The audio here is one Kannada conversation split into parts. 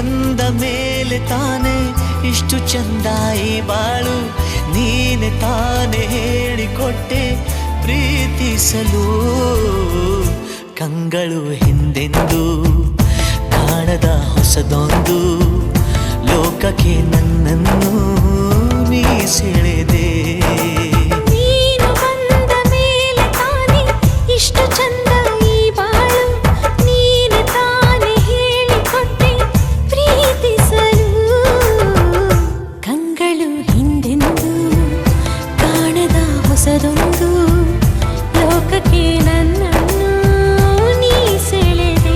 ಬಂದ ಮೇಲೆ ತಾನೇ ಇಷ್ಟು ಚಂದ ಈ ಬಾಳು, ನೀನೆ ತಾನೇ ಹೇಳಿಕೊಟ್ಟೆ ಪ್ರೀತಿಸಲು. ಕಂಗಳು ಹಿಂದೆಂದು ಕಾಣದ ಹೊಸದೊಂದು ಲೋಕಕ್ಕೆ ನನ್ನನ್ನು ನೀ ಸೆಳೆದೆ. ನೀನು ಬಂದ ಮೇಲೆ ತಾನೇ ಇಷ್ಟು ಚಂದ ಈ ಬಾಳು, ನೀನೆ ತಾನೇ ಹೇಳಿಕೊಟ್ಟೆ ಪ್ರೀತಿಸಲು. ಕಂಗಳು ಹಿಂದೆಂದು ಕಾಣದ ಹೊಸದೊಂದು ಲೋಕಕ್ಕೆ ನನ್ನನ್ನು ನೀ ಸೆಳೆದೆ.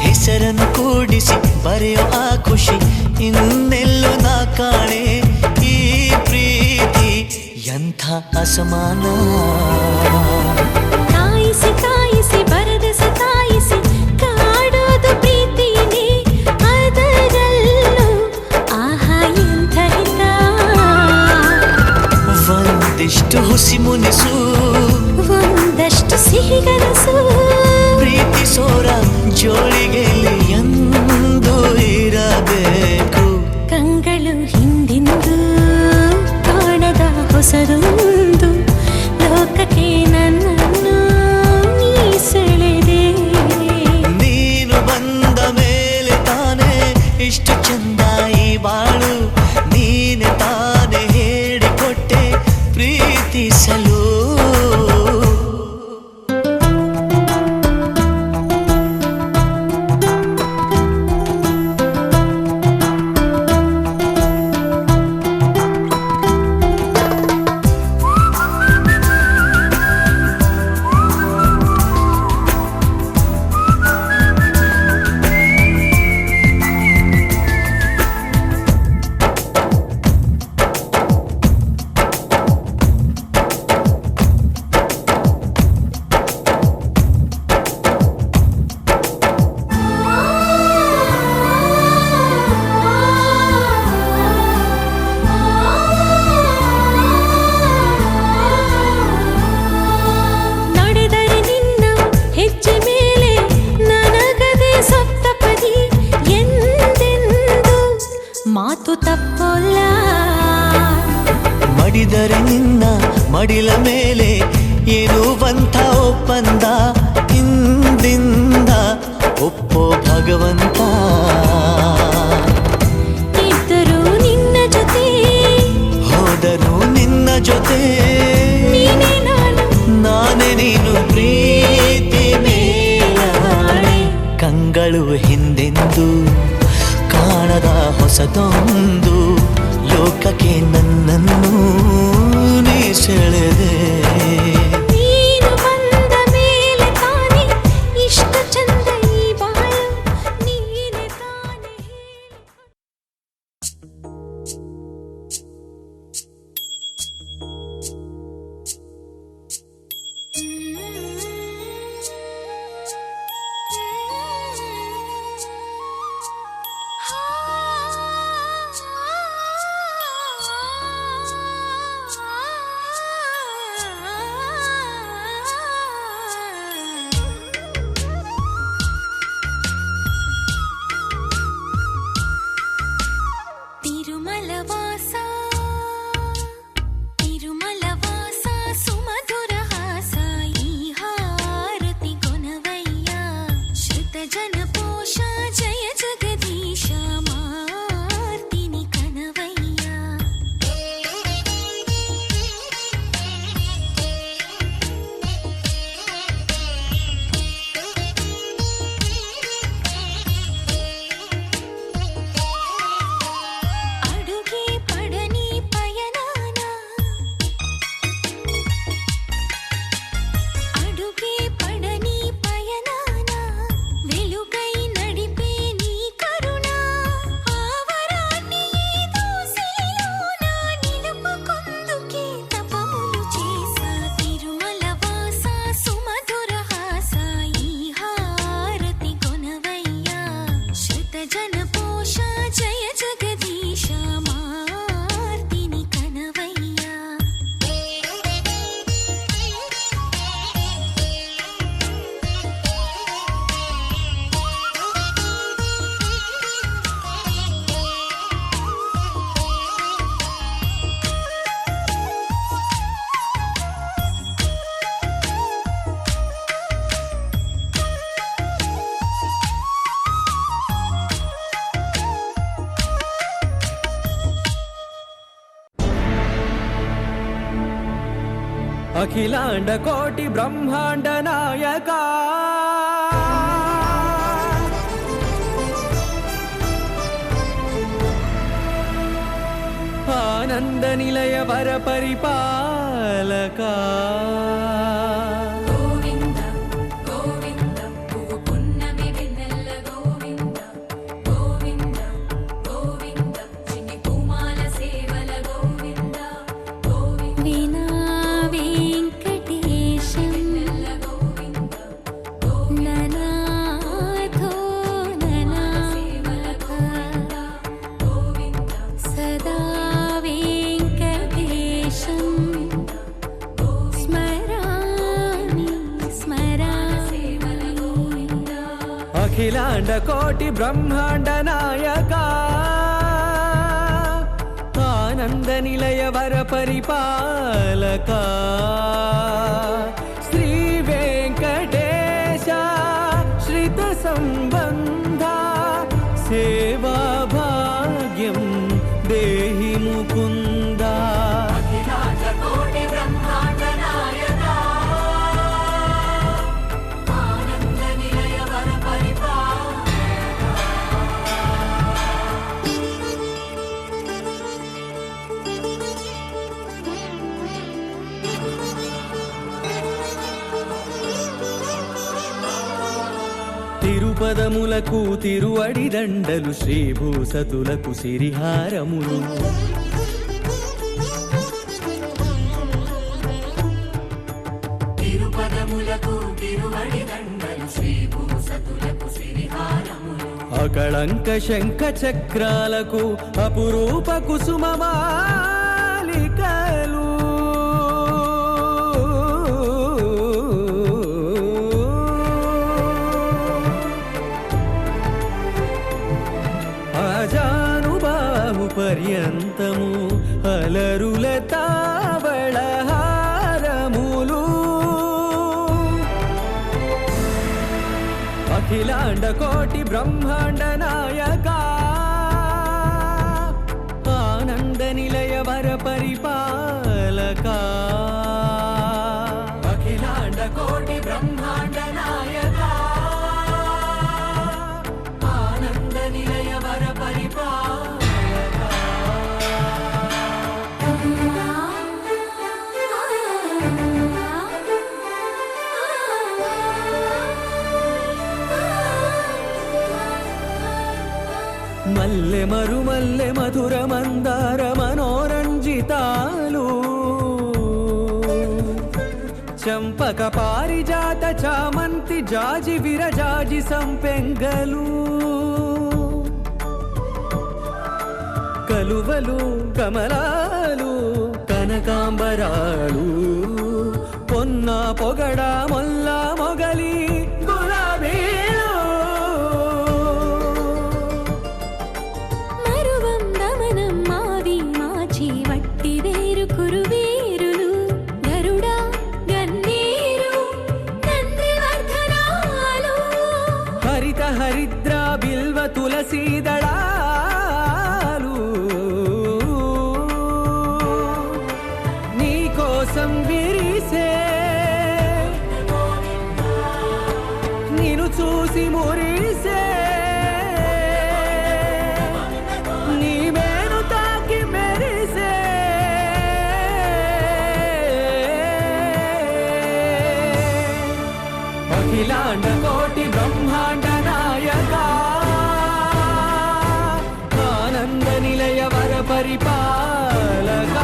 ಹೆಸರನ್ನು ಕೂಡಿಸಿ ಬರೆಯೋ ಆ ಖುಷಿ ಇನ್ನೆಲ್ಲೂ ನಾ ಕಾಣೆ. ಈ ಪ್ರೀತಿ ಎಂಥ ಅಸಮಾನ. ಕಾಯಿಸಿ ಕಾಯಿಸಿ ಬರದ ಸತಾಯಿಸಿ ಕಾಡೋದು ಪ್ರೀತಿನೇ, ಅದರಲ್ಲೂ ಆಹಾ ಎಂಥ ಹಿತ. ಒಂದಿಷ್ಟು ಹುಸಿ ಮುನಿಸು, ಒಂದಷ್ಟು ಸಿಹಿಗನಸು, ಪ್ರೀತಿಸೋರ ಜೋಳಿಗೆಯಲ್ಲಿ ಎಂದು ಇರಬೇಕು. ಕಂಗಳು ಹಿಂದೆಂದು ಕಾಣದ ಹೊಸದೊಂದು ಲೋಕಕ್ಕೆ ನನ್ನನ್ನು ನೀ ಸೆಳೆದೆ. ನೀನು ಬಂದ ಮೇಲೆ ತಾನೇ ಇಷ್ಟು ಚಂದ ಈ ಬಾಳು, ನೀನೆ ತಾನೇ ಹೇಳಿಕೊಟ್ಟೆ ಪ್ರೀತಿಸಲು. ಮಾತು ತಪ್ಪೋಲ್ಲ. ಮಡಿದರೆ ನಿನ್ನ ಮಡಿಲ ಮೇಲೆ ಏನುವಂಥ ಒಪ್ಪಂದ, ಹಿಂದಿಂದ ಒಪ್ಪೋ ಭಗವಂತ. ಇದ್ದರೂ ನಿನ್ನ ಜೊತೆ, ಹೋದರೂ ನಿನ್ನ ಜೊತೆ, ನೀನೇ ನಾನು ನಾನೇ ನೀನು ಪ್ರೀತಿ ಮೇಲಾಣೆ. ಕಂಗಳು ಹಿಂದೆಂದು ಕಾಣದ ಹೊಸದೊಂದು ಲೋಕಕ್ಕೆ ನನ್ನನ್ನು ನೀ ಸೆಳೆದೆ. ನೀನು ಬಂದ ಮೇಲೆ ತಾನೇ ಇಷ್ಟು ಚಂದ ಈ ಬಾಳು, ನೀನೆ ತಾನೇ అఖిలాండ కోటి బ్రహ్మాండ నాయక ఆనంద నిలయ వర పరిపాలక గోవింద గోవింద పువ్వు పున్నమి వెన్నెల గోవింద గోవింద గోవింద చిన్ని పూమాల సేవల గోవింద గోవింద వీణా వెంకటేశం వెన్నెల గోవింద ననాథో ననా సేవల గోవింద గోవింద సదా వెంకటేశం స్మరామి స్మరామి గోవింద అఖిలాండ కోటి బ్రహ్మాండ నాయక ఆనంద నిలయ వర పరిపాలక శ్రీ వెంకటేశ శ్రిత సంబంధ సేవా భాగ్యం దేహి ముకుంద అఖిలాండ కోటి బ్రహ్మాండ నాయక ఆనంద నిలయ వర తిరుపదములకు తిరువడి దండలు శ్రీభూసతులకు సిరిహారములు తిరుపదములకు తిరువడి దండలు శ్రీభూసతులకు సిరిహారములు అకళంక శంఖ చక్రాలకు అపురూప కుసుమమాలికలు అజానుబాహు పర్యంతము అలరుల తావళహారములు అఖిలాండ కోటి బ్రహ్మాండ నాయక ఆనంద నిలయ వర పరిపాలక అఖిలాండ కోటి బ్రహ్మాండ నాయక ఆనంద నిలయ వర పరిపాలక మల్లె మరుమల్లె మధుర మందార మనోరంజితాలు చంపక పారిజాత చామంతి జాజి విరజాజి సంపెంగలు కలువలు కమలాలు కనకాంబరాలు పొన్న పొగడ మొల్ల మొగలి గులాబీలు మరువం దమనం మావి మాచి వట్టి వేరు కురువేరులు గరుడా గన్నేరు నందివర్ధనాలు హరిత హరిద్ర బిల్వ తులసీదళాలు నీకోసం విరిసే నిన్ను చూసి మురిసే నీ మేను తాకి మెరిసే అఖిలాండ కోటి బ్రహ్మాండ నాయక ఆనంద నిలయ వర పరిపాలక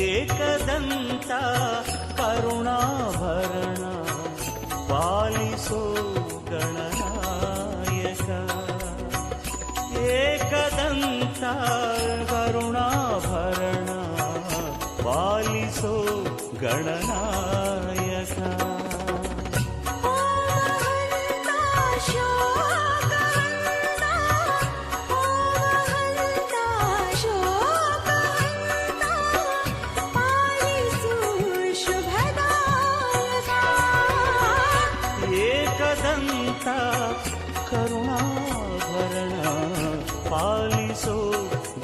ಏಕದಂತ ಕರುಣಾಭರಣ ಪಾಲಿಸೋ ಗಣನಾಯಕ ಏಕದಂತ ಕರುಣಾಭರಣ ಪಾಲಿಸೋ ಗಣನಾಯಕ ಶೋಕಹಂತ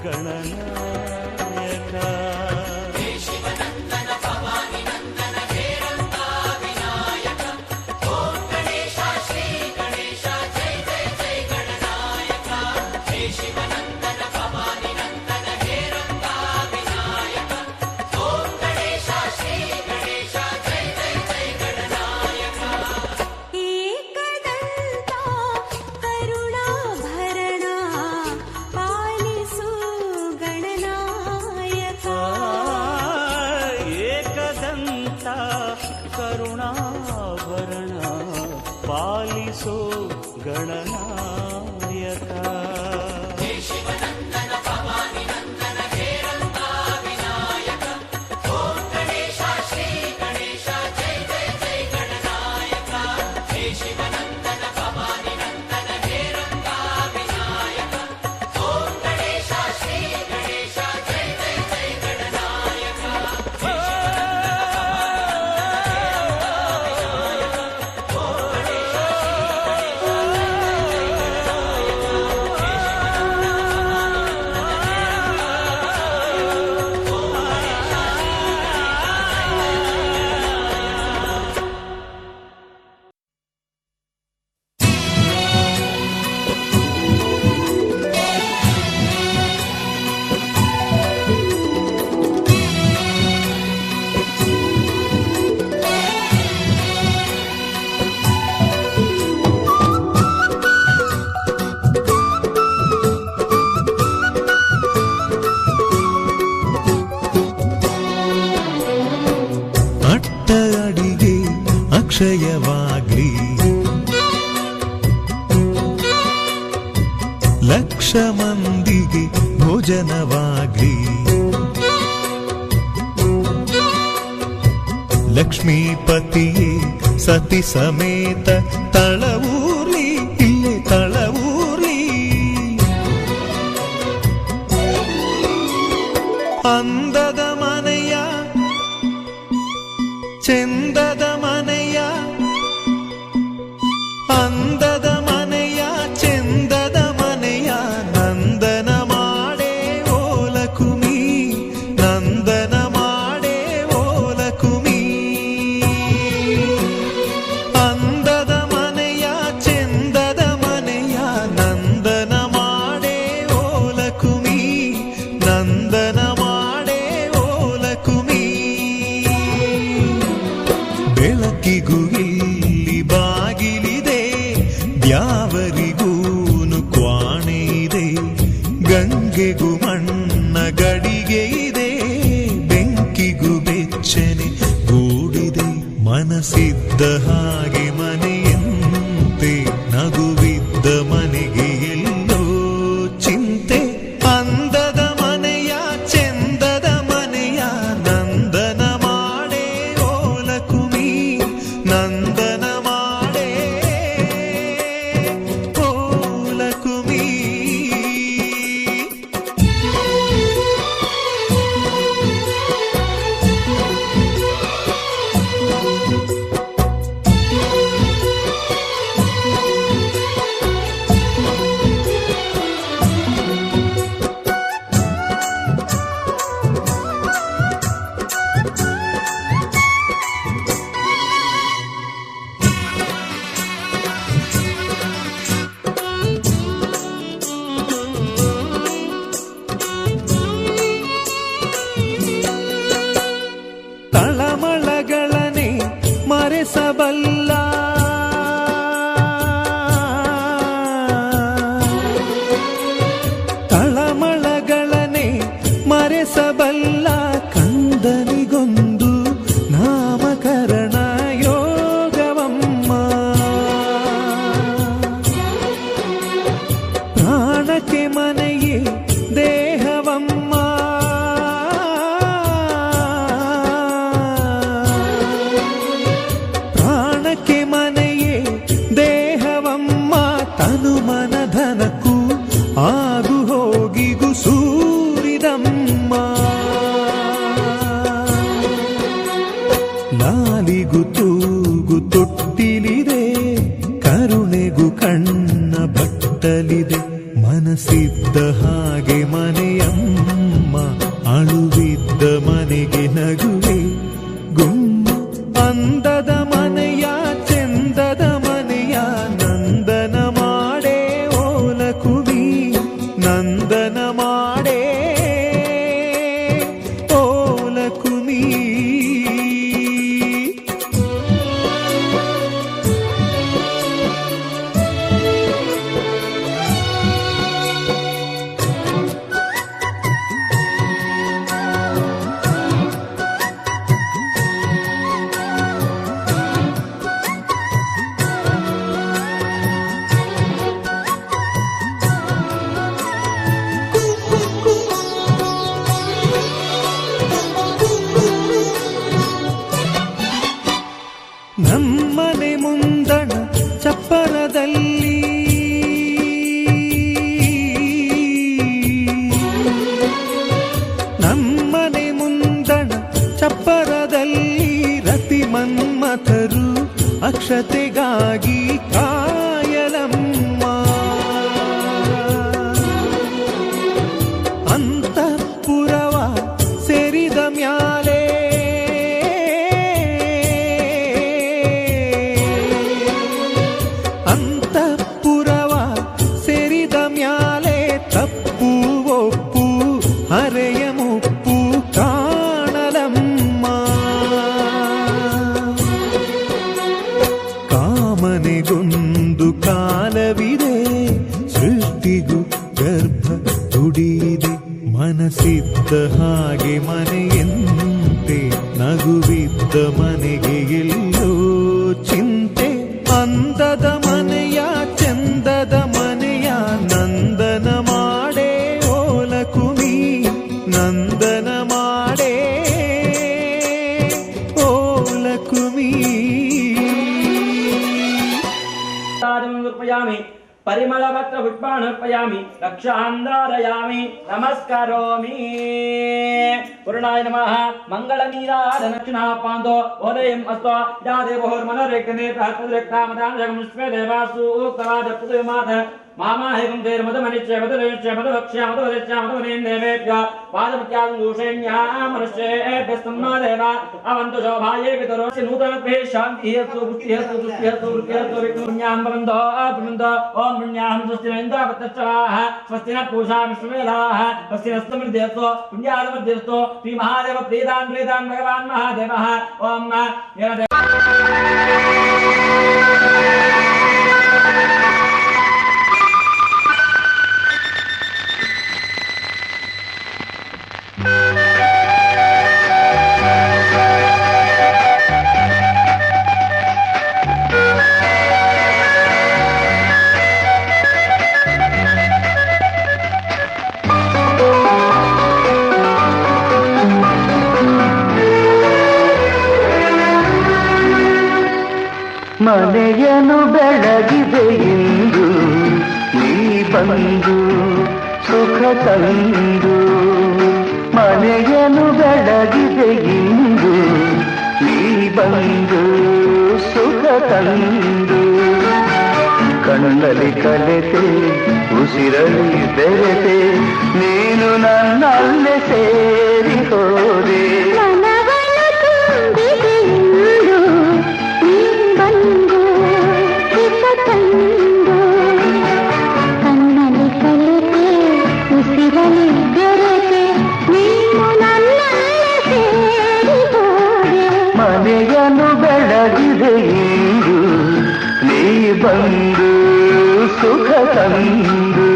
ಗಣನಾಯಕ ಕರುಣಾಭರಣ ಪಾಲಿಸೋ ಗಣನಾಯಕ ಅಕ್ಷಯವಾಗ್ಲಿ ಲಕ್ಷ ಮಂದಿಗೆ ಭೋಜನವಾಗ್ಲಿ ಲಕ್ಷ್ಮೀಪತಿಯೇ ಸತಿ ಸಮೇತ ತಳವೂರ್ಲಿ ಇಲ್ಲೇ ತಳವೂರ್ಲಿ ಅಂದದ ಮನೆಯ ಚಂದದ ಮನೆಯ ಅಂದದ ಮನೆಯ ಚಂದದ ಮನೆಯ ನಂದನ ಮಾಡೇ ಓಲಕುಮಿ ನಂದನ ಮಾಡೇ ಓಲಕುಮಿ ಅಂದದ ಮನೆಯ ಚಂದದ ಮನೆಯ ನಂದನ ಮಾಡೇ ಓಲಕುಮಿ ನಂದನ ಮಾಡೇ ಓಲಕುಮಿ ಬೆಳಕಿಗೂ ಇಲ್ಲಿ ಬಾಗಿಲಿದೆ ದ್ಯಾವರಿಗೂನು ಕ್ವಾಣೆ ಇದೆ ಗಂಗೆಗೂ ಮಣ್ಣ ಗಡಿಗೆ ಇದೆ ಬೆಂಕಿಗೂ ಬೆಚ್ಚನೆ ಗೂಡಿದೆ ಮನಸ್ಸಿದ್ದ ಹಾಗೆ ಮನೆಯಂತೆ ನಗುವಿದ್ದ ಮನೆಗೆ ಎಲ್ಲೋ ಚಿಂತೆ ಅಂದದ ಮನೆಯ ಚಂದದ ಮನೆಯ ನಂದನ ಮಾಡೇ ಓಲಕುಮಿ ನಂದನ ಮಾಡೇ ಓಲಕುಮಿ ತಳಮಳಗಳನೆ ಮರೆಸಬಲ್ಲ ತಳಮಳಗಳನೆ ಮರೆಸಬಲ್ಲ ಕಂದನಿಗೊಂದು ನಾಮಕರಣ ಯೋಗವಮ್ಮ ಪ್ರಾಣಕ್ಕೆ ಮನೆಯೇ ದೇಹವಮ್ಮ ಪ್ರಾಣಕ್ಕೆ ಮನೆಯೇ ದೇಹವಮ್ಮ ತನು ಮನಧನಕ್ಕೂ ಆಗು ಹೋಗಿಗೂ ಸೂರಿದಮ್ಮ ನಾಲಿಗೂ ತೂಗು ತೊಟ್ಟಿಲಿದೆ ಕರುಣೆಗೂ ಕಣ್ಣ ಬಟ್ಟಲಿದೆ ಮನಸ್ಸಿದ್ದ ಹಾಗೆ ಮನೆಯಮ್ಮ ನಂದನ ಮಾಡೇ ಓಲಕುಮಿ. ನಮ್ಮನೆ ಮುಂದಣ ಚಪ್ಪರದಲ್ಲಿ ನಮ್ಮನೆ ಮುಂದಣ ಚಪ್ಪರದಲ್ಲಿ ರತಿ ಮನ್ಮಥರು ಅಕ್ಷತೆಗಾಗಿ ಕಾಯಲಮ್ಮ. ಅಂತಃಪುರವ ಸೇರಿದ ಮ್ಯಾಲೆ ಅಂತಃಪುರವ ಸೇರಿದ ಮ್ಯಾಲೆ ತಪ್ಪು ಒಪ್ಪು ಹರೆಯ ಮುಪ್ಪು ಕಾಣಲಮ್ಮ. ಕಾಮನೆಗೊಂದು ಕಾಲವಿದೆ, ಸೃಷ್ಟಿಗೂ ಗರ್ಭ ದುಡಿದೆ. ಮನಸ್ಸಿದ್ದ ಹಾಗೆ ಮನೆಯಂತೆ, ನಗುವಿದ್ದ ಮನೆಗೆ ಎಲ್ಲೋ ಚಿಂತೆ. ಅಂದದ ಮನೆಯ ಚಂದದ ಮನೆಯ ನಂದನ ಮಾಡೇ ಓಲಕುಮಿ, ನಂದನ ಮಾಡೇ ಓಲಕುಮಿ. ಪರಿಮಳಪತ್ರ ಪುಷ್ಪಾಣರ್ಪಯಾಮಿ ರಕ್ಷಾಂಧಾರಯಾಮಿ ನಮಸ್ಕರೋಮಿ. ಪೂರ್ಣಾಯ ನಮಃ. ಮಂಗಳನೀರಾಧನಕ್ಷಣಾಪಾಂತೋ ಓದಯಂ ಅಸ್ತು ಯಾ ದೇವೋರ್ಮನರೇಕನೆ ಪ್ರಾತದ್ರಕ್ತಾಮದಾಂಜಗಮುಷ್ಮೇ ದೇವಾಸು ಉಕ್ತವಾದ ಪುದುಮಾತ ಮಾಮಾಹೇಕಂ ತೇರ್ಮದಮನಿಚ್ಛೇ ಮದಲೇಚ್ಛೇ ಮದವಕ್ಷ್ಯ ಮದವದಚ್ಛ ಮದವನೇಂದೇವೇಭ್ಯ ಪಾದಮತ್ಯಾಗುಷೇಣ್ಯಾಮನುಷ್ಯೇಭ್ಯಸ್ತಮ್ಮ ದೇವ ಅವಂತು ಶೋಭಾಯೇ ಪಿತರೋಸ್ಯ ನೂತನತ್ವೇ ಶಾಂತಿಃ ಸುಪುಷ್ಟಿಃ ಸುತುಷ್ಟಿಃ ಸುವೃದ್ಧಿಃ ವಿಷ್ಣುನ್ಯಾಂ ಬೃಂದೋ ಬೃಂದೋ ಓಂ ಬೃಣ್ಯಾಂ ಸ್ವಸ್ತಿನೇಂದ್ರವತ್ತಶ್ಚವಾಃ ಸ್ವಸ್ತಿನ ಪೂಷಾ ವಿಶ್ವವೇದಾಃ ಸ್ವಸ್ತಿನಸ್ತಮೃದ್ಧೇಸ್ತು ಪುಣ್ಯಾದಮಧ್ಯಸ್ತು ಶ್ರೀ ಮಹಾದೇವ ಪ್ರೀತಾನ್ ಪ್ರೀತಾನ್ ಭಗವಾನ್ ಮಹಾದೇವಃ. ಓಂ ಮನೆಯನು ಬೆಳಗಿದೆ ಎಂದು ನೀ ಬಂದು ಸುಖ ತಂದು. ಮನೆಯನು ಬೆಳಗಿದೆ ಎಂದು ನೀ ಬಂದು ಸುಖ ತಂದು. ಕಣ್ಣಲ್ಲಿ ಕಲೆತೆ ಉಸಿರಲಿ ಬೆರೆತೆ ನೀನು ನನ್ನಲ್ಲೇ ಸೇರಿ ಹೋದೆ. ಮನೆಯನು ಬೆಳಗಿದೆ ಎಂದು ನೀ ಬಂದು ಸುಖ ತಂದು.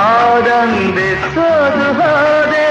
ಆದಂದೆ ಸೋದು ಹೋದೆ.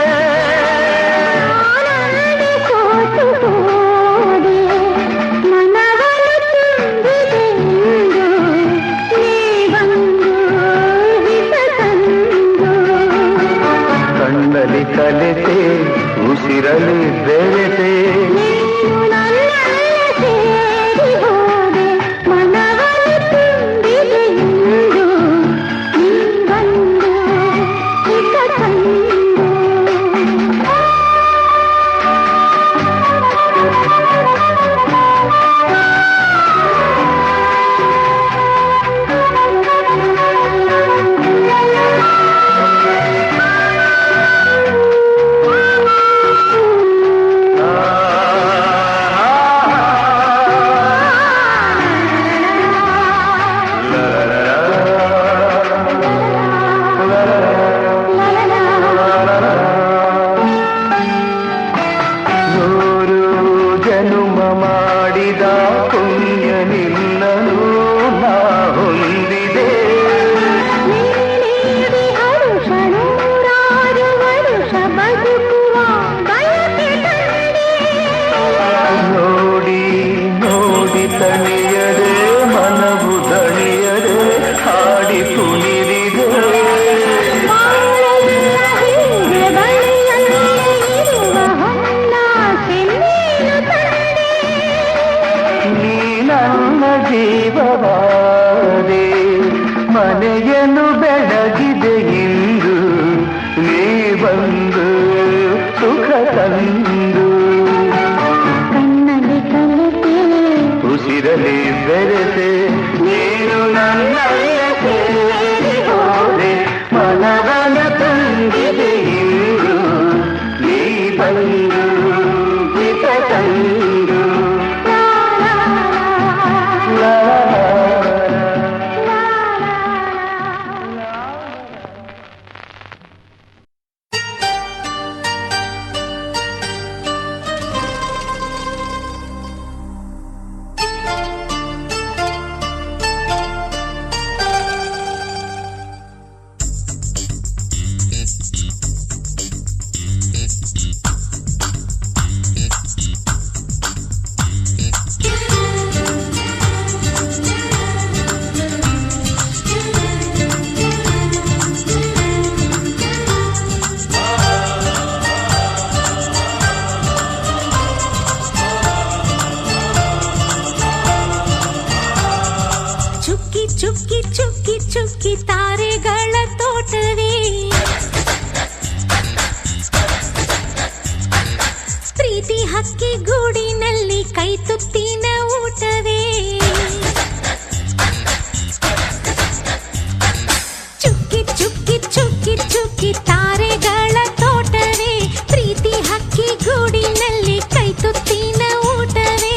ಉಸಿರಲಿ ಬೆರೆತೆ ನೀನು ನನ್ನಲ್ಲೇ ಸೇರಿ ಹೋದೆ ಮನವನ ತಂದಿದೆ ಇಂದು ನೀ ಬಂದು ಹಿತ ತಂದು ಚುಕ್ಕಿ ಚುಕ್ಕಿ ಚುಕ್ಕಿ ಚುಕ್ಕಿ ತಾರೆಗಳ ತೋಟವೇ ಪ್ರೀತಿ ಹಕ್ಕಿ ಗೂಡಿನಲ್ಲಿ ಕೈ ತುತ್ತಿನ ಊಟವೇ ಚುಕ್ಕಿ ಚುಕ್ಕಿ ಚುಕ್ಕಿ ಚುಕ್ಕಿ ತಾರೆಗಳ ತೋಟವೇ ಪ್ರೀತಿ ಹಕ್ಕಿ ಗೂಡಿನಲ್ಲಿ ಕೈ ತುತ್ತಿನ ಊಟವೇ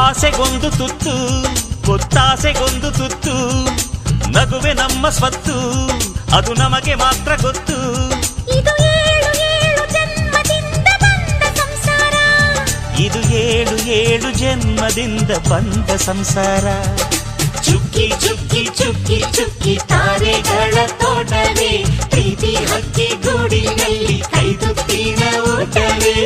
ಆಸೆಗೊಂದು ತುತ್ತು ಗೊತ್ತಾಸೆಗೊಂದು ತುತ್ತು ನಗುವೆ ನಮ್ಮ ಸ್ವತ್ತು ಅದು ನಮಗೆ ಮಾತ್ರ ಗೊತ್ತು ಇದು ಏಳು ಏಳು ಜನ್ಮದಿಂದ ಬಂದ ಸಂಸಾರ ಇದು ಏಳು ಏಳು ಜನ್ಮದಿಂದ ಬಂದ ಸಂಸಾರ ಚುಕ್ಕಿ ಚುಕ್ಕಿ ಚುಕ್ಕಿ ಚುಕ್ಕಿ ತಾರೆಗಳ ತೋಟವೇ ಪ್ರೀತಿ ಹಕ್ಕಿ ಗೂಡಿನಲ್ಲಿ ಕೈ ತುತ್ತಿನ ಊಟವೇ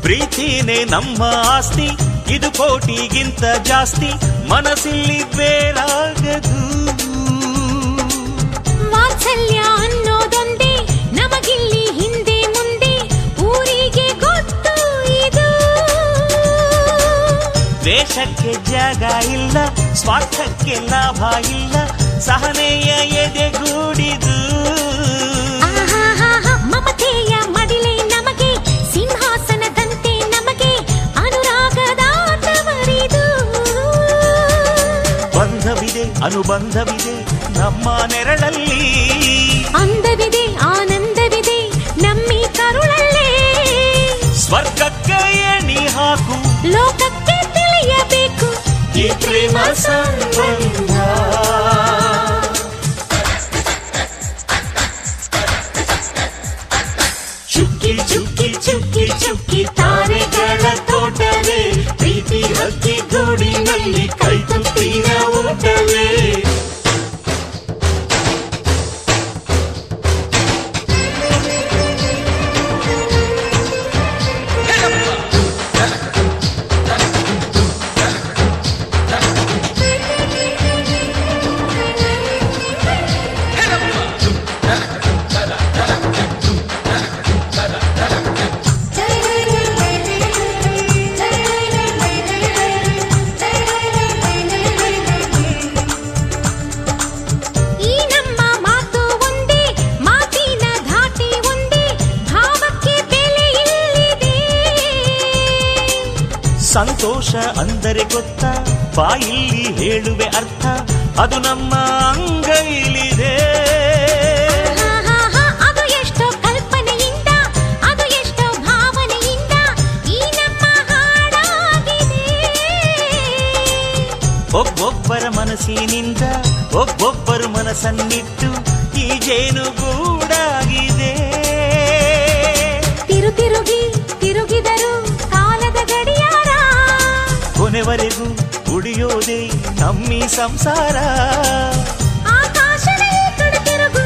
ಪ್ರೀತಿನೇ ನಮ್ಮ ಆಸ್ತಿ ಇದು ಕೋಟಿಗಿಂತ ಜಾಸ್ತಿ ಮನಸ್ಸಿಲ್ಲಿ ಬೇರಾಗದು ವಾತ್ಸಲ್ಯ ಅನ್ನೋದೊಂದೇ ನಮಗಿಲ್ಲಿ ಹಿಂದೆ ಮುಂದೆ ಊರಿಗೆ ಗೊತ್ತು ಇದು ದ್ವೇಷಕ್ಕೆ ಜಾಗ ಇಲ್ಲ ಸ್ವಾರ್ಥಕ್ಕೆ ಲಾಭ ಇಲ್ಲ ಸಹನೆಯ ಎದೆಗೂಡಿದು ಮಮತೆಯ ಮಡಿಲೆ ನಮಗೆ ಸಿಂಹಾಸನದಂತೆ ನಮಗೆ ಅನುರಾಗದ ತವರಿದು ಬಂಧವಿದೆ ಅನುಬಂಧವಿದೆ ನಮ್ಮ ನೆರಳಲ್ಲಿ ಅಂದವಿದೆ ಆನಂದವಿದೆ ನಮ್ಮಿ ಕರುಳಲ್ಲೇ ಸ್ವರ್ಗಕ್ಕೆ ಎಣಿ ಹಾಕು ಲೋಕಕ್ಕೆ ತಿಳಿಯಬೇಕು ಈ ಪ್ರೇಮ ಸಂಬಂಧ ಚುಕ್ಕಿ ಚುಕ್ಕಿ ಚುಕ್ಕಿ ಚುಕ್ಕಿ ತಾರೆಗಳ ತೋಟವೇ ಪ್ರೀತಿ ಹಕ್ಕಿ ಗೂಡಿನಲ್ಲಿ ಕೈ ತುತ್ತಿನ ಊಟವೇ ಈ ನಮ್ಮ ಮಾತು ಒಂದೇ ಮಾತಿನ ಧಾಟಿ ಒಂದೇ ಭಾವಕ್ಕೆ ಬೆಲೆ ಇಲ್ಲಿದೆ ಸಂತೋಷ ಅಂದರೆ ಗೊತ್ತಾ ಬಾಯಿಲ್ಲಿ ಹೇಳುವೆ ಅರ್ಥ ಅದು ನಮ್ಮ ಅಂಗೈಲಿದೆ ಅದು ಎಷ್ಟೋ ಕಲ್ಪನೆಯಿಂದ ಅದು ಎಷ್ಟೋ ಭಾವನೆಯಿಂದ ಈ ನಮ್ಮ ಹಾಡಾಗಿದೆ ಒಬ್ಬೊಬ್ಬರ ಮನಸ್ಸಿನಿಂದ ಒಬ್ಬೊಬ್ಬರು ಮನಸ್ಸನ್ನಿಟ್ಟು ಈ ಜೇನುಗೂಡಾಗಿದೆ ತಿರುಗಿ ತಿರುಗಿದರು ಕಾಲದ ಗಡಿಯಾರ ಕೊನೆವರೆಗೂ ಉಳಿಯೋದೇ ನಮ್ಮಿ ಸಂಸಾರ ಆಕಾಶವೇ ಕಡೆ ತಿರುಗು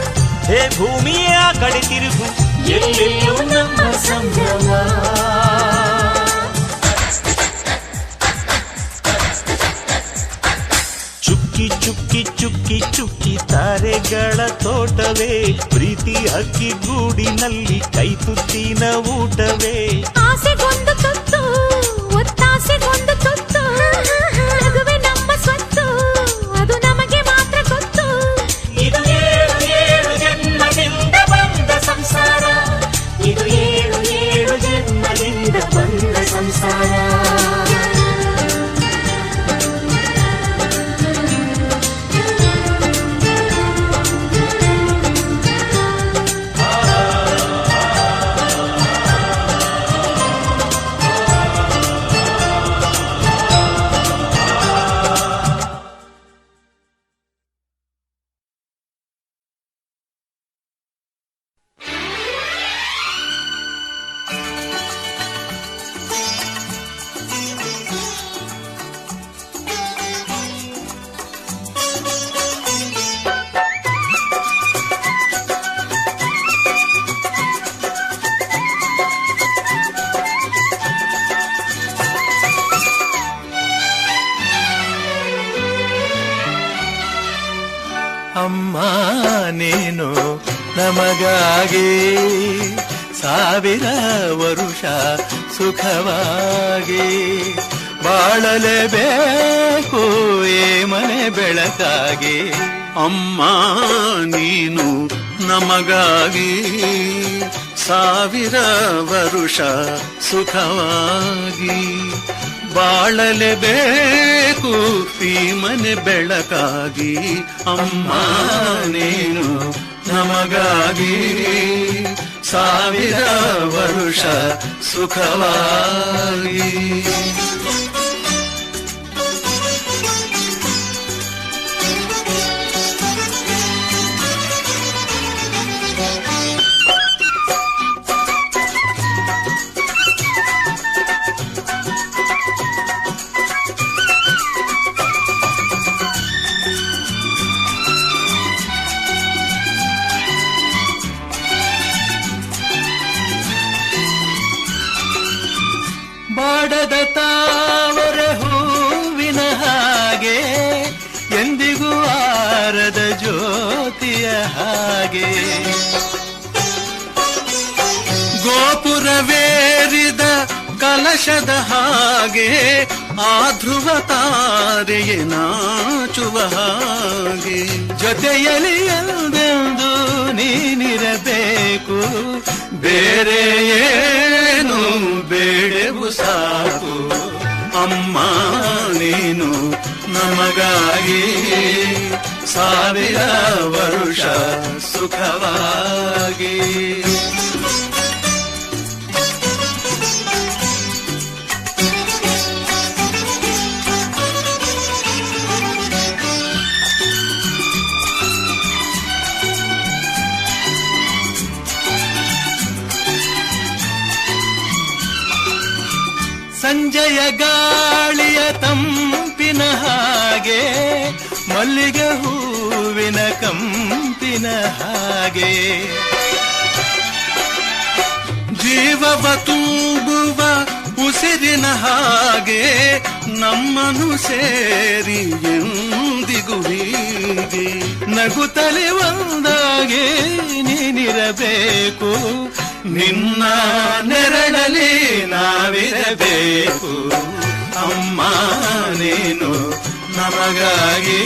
ಹೇ ಭೂಮಿಯ ಕಡೆ ತಿರುಗು ಎಲ್ಲೆಲ್ಲೂ ನಮ್ಮ ಸಂಭ್ರಮ ಚುಕ್ಕಿ ಚುಕ್ಕಿ ಚುಕ್ಕಿ ಚುಕ್ಕಿ ತಾರೆಗಳ ತೋಟವೇ ಪ್ರೀತಿ ಹಕ್ಕಿ ಗೂಡಿನಲ್ಲಿ ಕೈ ತುತ್ತಿನ ಊಟವೇ ಆಸೆಗೊಂದು ತುತ್ತು ಒತ್ತಾಸೆಗೊಂದು ತುತ್ತು ನಗುವೆ ನಮ್ಮ ಸ್ವತ್ತು ಅದು ನಮಗೆ ಮಾತ್ರ ಗೊತ್ತು ಇದು ಏಳು ಏಳು ಜನ್ಮದಿಂದ ಬಂದ ಸಂಸಾರ ಇದು ಏಳು ಏಳು ಜನ್ಮದಿಂದ ಬಂದ ಸಂಸಾರ ಅಮ್ಮ ನೀನು ನಮಗಾಗಿ ಸಾವಿರ ವರುಷ ಸುಖವಾಗಿ ಬಾಳಲೇಬೇಕು ಈ ಮನೆ ಬೆಳಕಾಗಿ ಅಮ್ಮ ನೀನು ನಮಗಾಗಿ ಸಾವಿರ ವರುಷ ಸುಖವಾಗಿ ಬಾಳಲೇಬೇಕು ಈ ಮನೆ ಬೆಳಕಾಗಿ ಅಮ್ಮ ನೀನು ನಮಗಾಗಿ ಸಾವಿರ ವರುಷ ಸುಖವಾಗಿ ಬಾಡದ ತಾವರೆ ಹೂವಿನ ಹಾಗೆ ಎಂದಿಗೂ ಆರದ ಜ್ಯೋತಿಯ ಹಾಗೆ ಗೋಪುರವೇರಿದ ಕಲಶದ ಹಾಗೆ ಆ ಧ್ರುವ ತಾರೆಯೇ ನಾಚುವ ಹಾಗೆ ಜೊತೆಯಲ್ಲಿ ಎಂದೆಂದು ನೀನಿರಬೇಕು ಬೇರೆ ಏನು ಬೇಡವು ಸಾಕು ಅಮ್ಮ ನೀನು ನಮಗಾಗಿ ಸಾವಿರ ವರುಷ ಸುಖವಾಗಿ ಸಂಜೆಯ ಗಾಳಿಯ ತಂಪಿನ ಹಾಗೆ ಮಲ್ಲಿಗೆ ಹೂವಿನ ಕಂಪಿನ ಹಾಗೆ ಜೀವವ ತುಂಬುವ ಉಸಿರಿನ ಹಾಗೆ ನಮ್ಮನು ಸೇರಿ ಎಂದಿಗೂ ಹೀಗೆ ನಗುತ್ತಲೇ ಒಂದಾಗೆ ನೀನಿರಬೇಕು ನಿನ್ನ ನೆರಳಲಿ ನಾವಿರಬೇಕು ಅಮ್ಮ ನೀನು ನಮಗಾಗಿ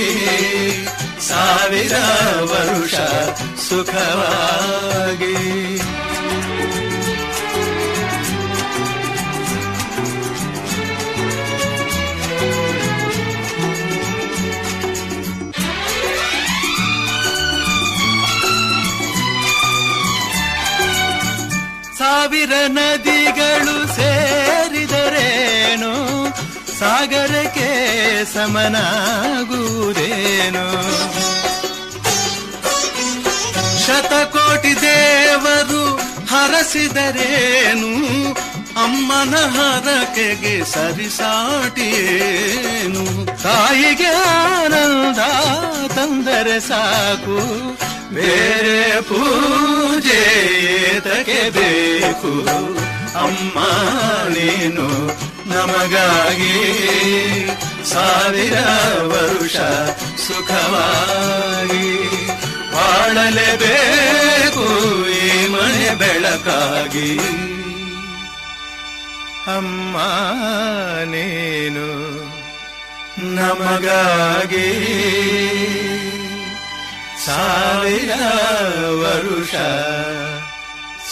ಸಾವಿರ ವರುಷ ಸುಖವಾಗಿ ಸಾವಿರ ನದಿಗಳು ಸೇರಿದರೇನು ಸಾಗರಕ್ಕೆ ಸಮನಾಗುವುದೇನು ಶತಕೋಟಿ ದೇವರು ಹರಸಿದರೇನು ಅಮ್ಮನ ಹರಕೆಗೆ ಸರಿಸಾಟಿಯೇನು ತಾಯಿಗೆ ಆನಂದ ತಂದರೆ ಸಾಕು ಬೇರೆ ಪೂಜೆ ತಗೆ ಬೇಕು ಅಮ್ಮ ನೀನು ನಮಗಾಗಿ ಸಾವಿರ ವರುಷ ಸುಖವಾಗಿ ಬಾಳಲೇಬೇಕು ಈ ಮನೆ ಬೆಳಕಾಗಿ. ಅಮ್ಮ ನೀನು ನಮಗಾಗಿ ಸಾವಿರ ವರುಷ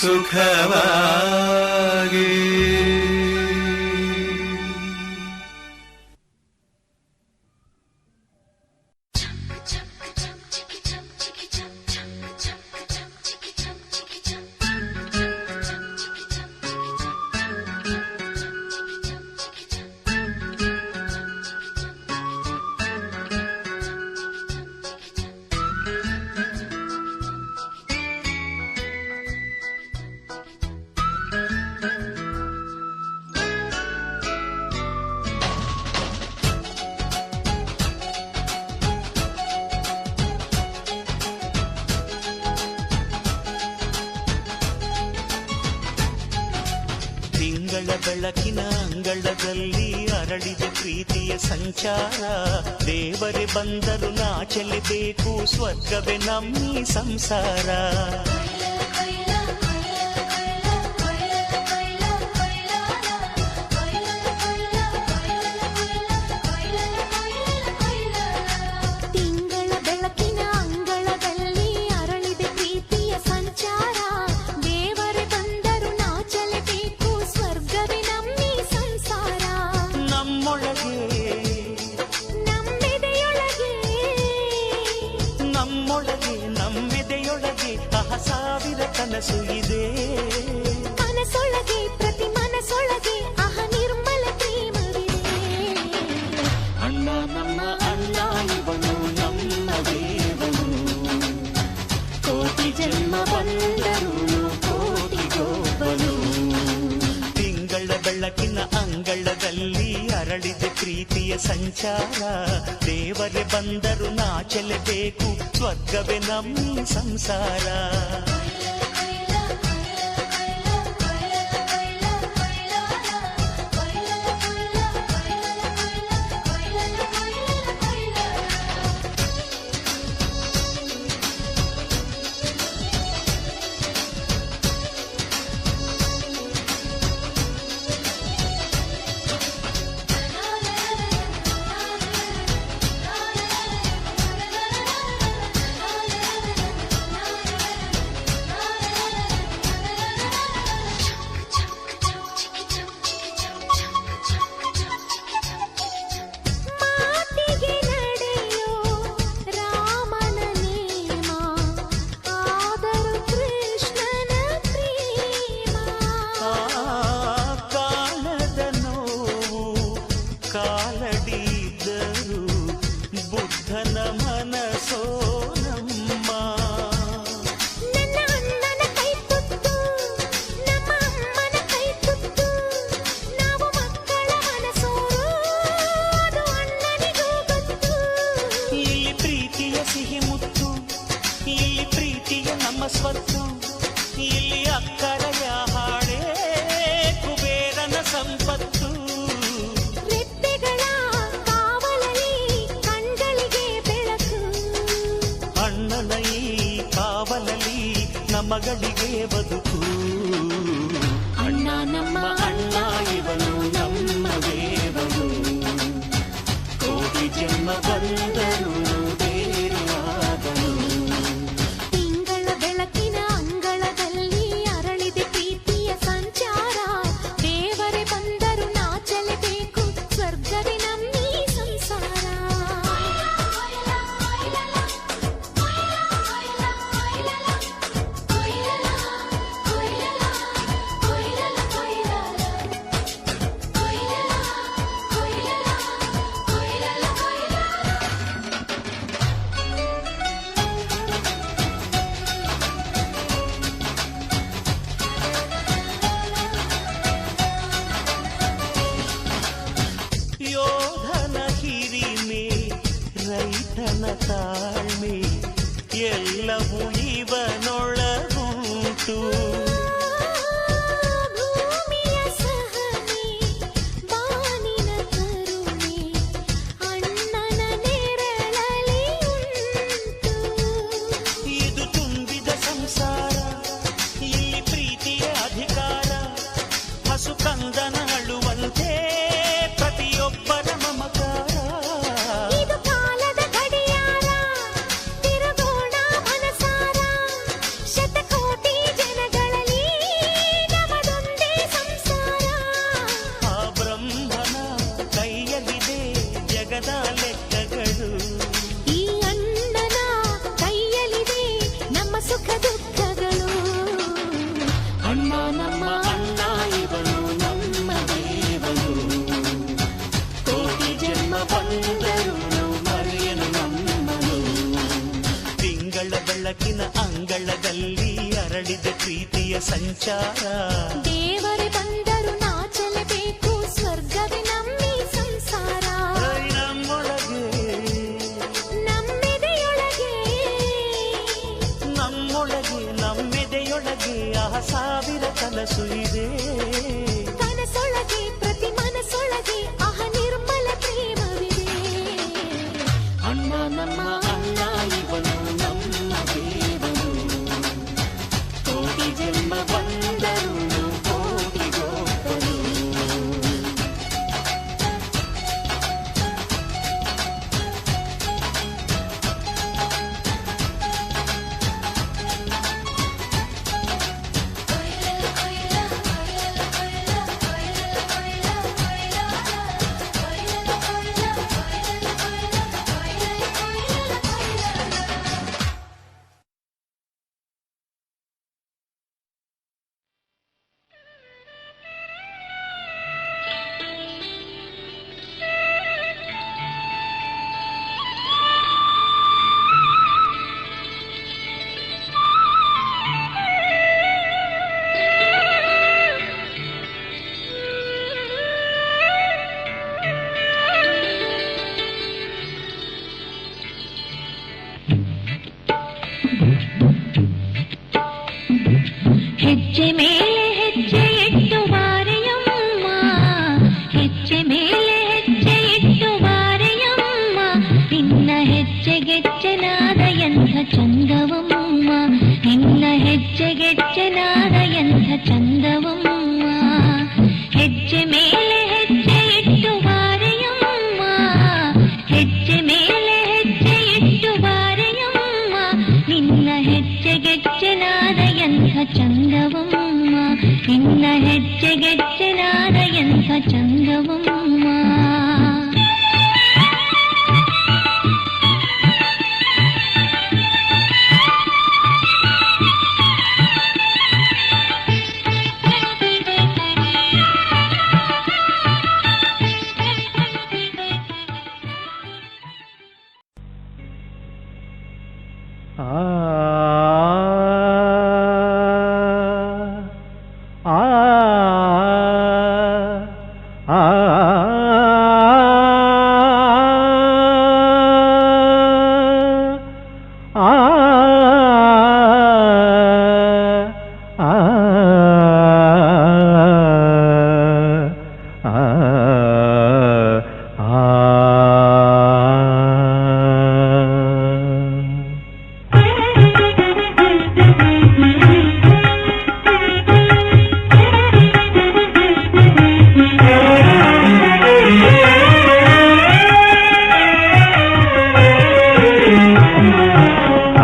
ಸುಖವಾಗಿ. ಬೆಳಕಿನ ಅಂಗಳದಲ್ಲಿ ಅರಳಿದ ಪ್ರೀತಿಯ ಸಂಚಾರ. ದೇವರೇ ಬಂದರು ನಾಚಲೇಬೇಕು, ಸ್ವರ್ಗವೇ ನಮ್ಮಿ ಸಂಸಾರ. ಕನಸು ಇದೆ ಕನಸೊಳಗೆ, ಪ್ರತಿ ಮನಸೊಳಗೆ ಅಹ ನಿರ್ಮಲ ಪ್ರೇಮವಿದೆ. ಅಣ್ಣ ನಮ್ಮ ಅಣ್ಣ ಇವನು ನಮ್ಮ ದೇವನು, ಕೋಟಿ ಜನ್ಮ ಬಂದರು ಕೋಟಿಗೊಬ್ಬನು. ತಿಂಗಳ ಬೆಳಕಿನ ಅಂಗಳದಲ್ಲಿ ಅರಳಿದ ಪ್ರೀತಿಯ ಸಂಚಾರ. ದೇವರೇ ಬಂದರು ನಾಚಲೇಬೇಕು, ಸ್ವರ್ಗವೇ ನಮ್ಮಿ ಸಂಸಾರ. ಸ್ವತ್ತು ಇಲ್ಲಿ ಅಕ್ಕರೆಯ ಹಾಡೇ ಕುಬೇರನ ಸಂಪತ್ತು. ರೆಪ್ಪೆಗಳ ಕಾವಲಲ್ಲಿ ಕಣ್ಗಳಿಗೆ ಬೆಳಕು, ಅಣ್ಣನ ಈ ಕಾವಲಲ್ಲಿ ನಮಗಳಿಗೆ ಬದುಕು. ಅಣ್ಣ ನಮ್ಮ ಅಣ್ಣ ಇವನು ನಮ್ಮ ದೇವನು, ಕೋಟಿ ಜನ್ಮ ಬಂದರು ಬೇರೆಯಾದನು. ಯೋಧನ ಹಿರಿಮೆ, ರೈತನ ತಾಳ್ಮೆ, ಎಲ್ಲವೂ ಇವನೊಳಗುಂಟು. ಭೂಮಿಯ ಸಹನೆ, ಬೆಳಕಿನ ಅಂಗಳದಲ್ಲಿ ಅರಳಿದ ಪ್ರೀತಿಯ ಸಂಚಾರ. ದೇವರೇ ಬಂದರು ನಾಚಲೇಬೇಕು, ಸ್ವರ್ಗವೇ ನಮ್ಮಿ ಸಂಸಾರ. ನಮ್ಮೊಳಗೆ ನಮ್ಮೆದೆಯೊಳಗೆ ನಮ್ಮೆದೆಯೊಳಗೆ ಸಾವಿರ ಕನಸು ಇದೆ. ಕನಸೊಳಗೆ ಪ್ರತಿ ಮನಸೊಳಗೆ ನಿರ್ಮಲ ಪ್ರೇಮವಿದೆ. ಅಣ್ಣ ನಮ್ಮ ಅಣ್ಣ ಇವನು ನಮ್ಮ ದೇವನು, ಕೋಟಿ ಜನ್ಮ ಬಂದರು ಕೋಟಿ ಗೋಪನು. ಹೆಜ್ಜೆ ಮೇಲೆ ಹೆಜ್ಜೆ ಇಟ್ಟು ಬಾರೆಯಮ್ಮ, ಹೆಜ್ಜೆ ಮೇಲೆ ಹೆಜ್ಜೆ ಇಟ್ಟು ಬಾರೆಯಮ್ಮ, ನಿನ್ನ ಹೆಜ್ಜೆಗೆಜ್ಜೆನಾದ ಎಂಥ ಚಂದವಮ್ಮ, ನಿನ್ನ ಹೆಜ್ಜೆಗೆಜ್ಜೆನಾದ ಎಂಥ ಚಂದವಮ್ಮ. ಹೆಜ್ಜೆ ಮೇಲೆ ಹೆಜ್ಜೆ ಇಟ್ಟು ಬಾರೆಯಮ್ಮ, ಹೆಜ್ಜೆ ಮೇಲೆ ಹೆಜ್ಜೆ ಇಟ್ಟು ಬಾರೆಯಮ್ಮ, ನಿನ್ನ ಹೆಜ್ಜೆಗೆಜ್ಜೆನಾದ ಎಂಥ ಚಂದವಮ್ಮ, ನಿನ್ನ ಹೆಜ್ಜೆಗೆಜ್ಜೆನಾದ ಎಂಥ ಚಂದವಮ್ಮ.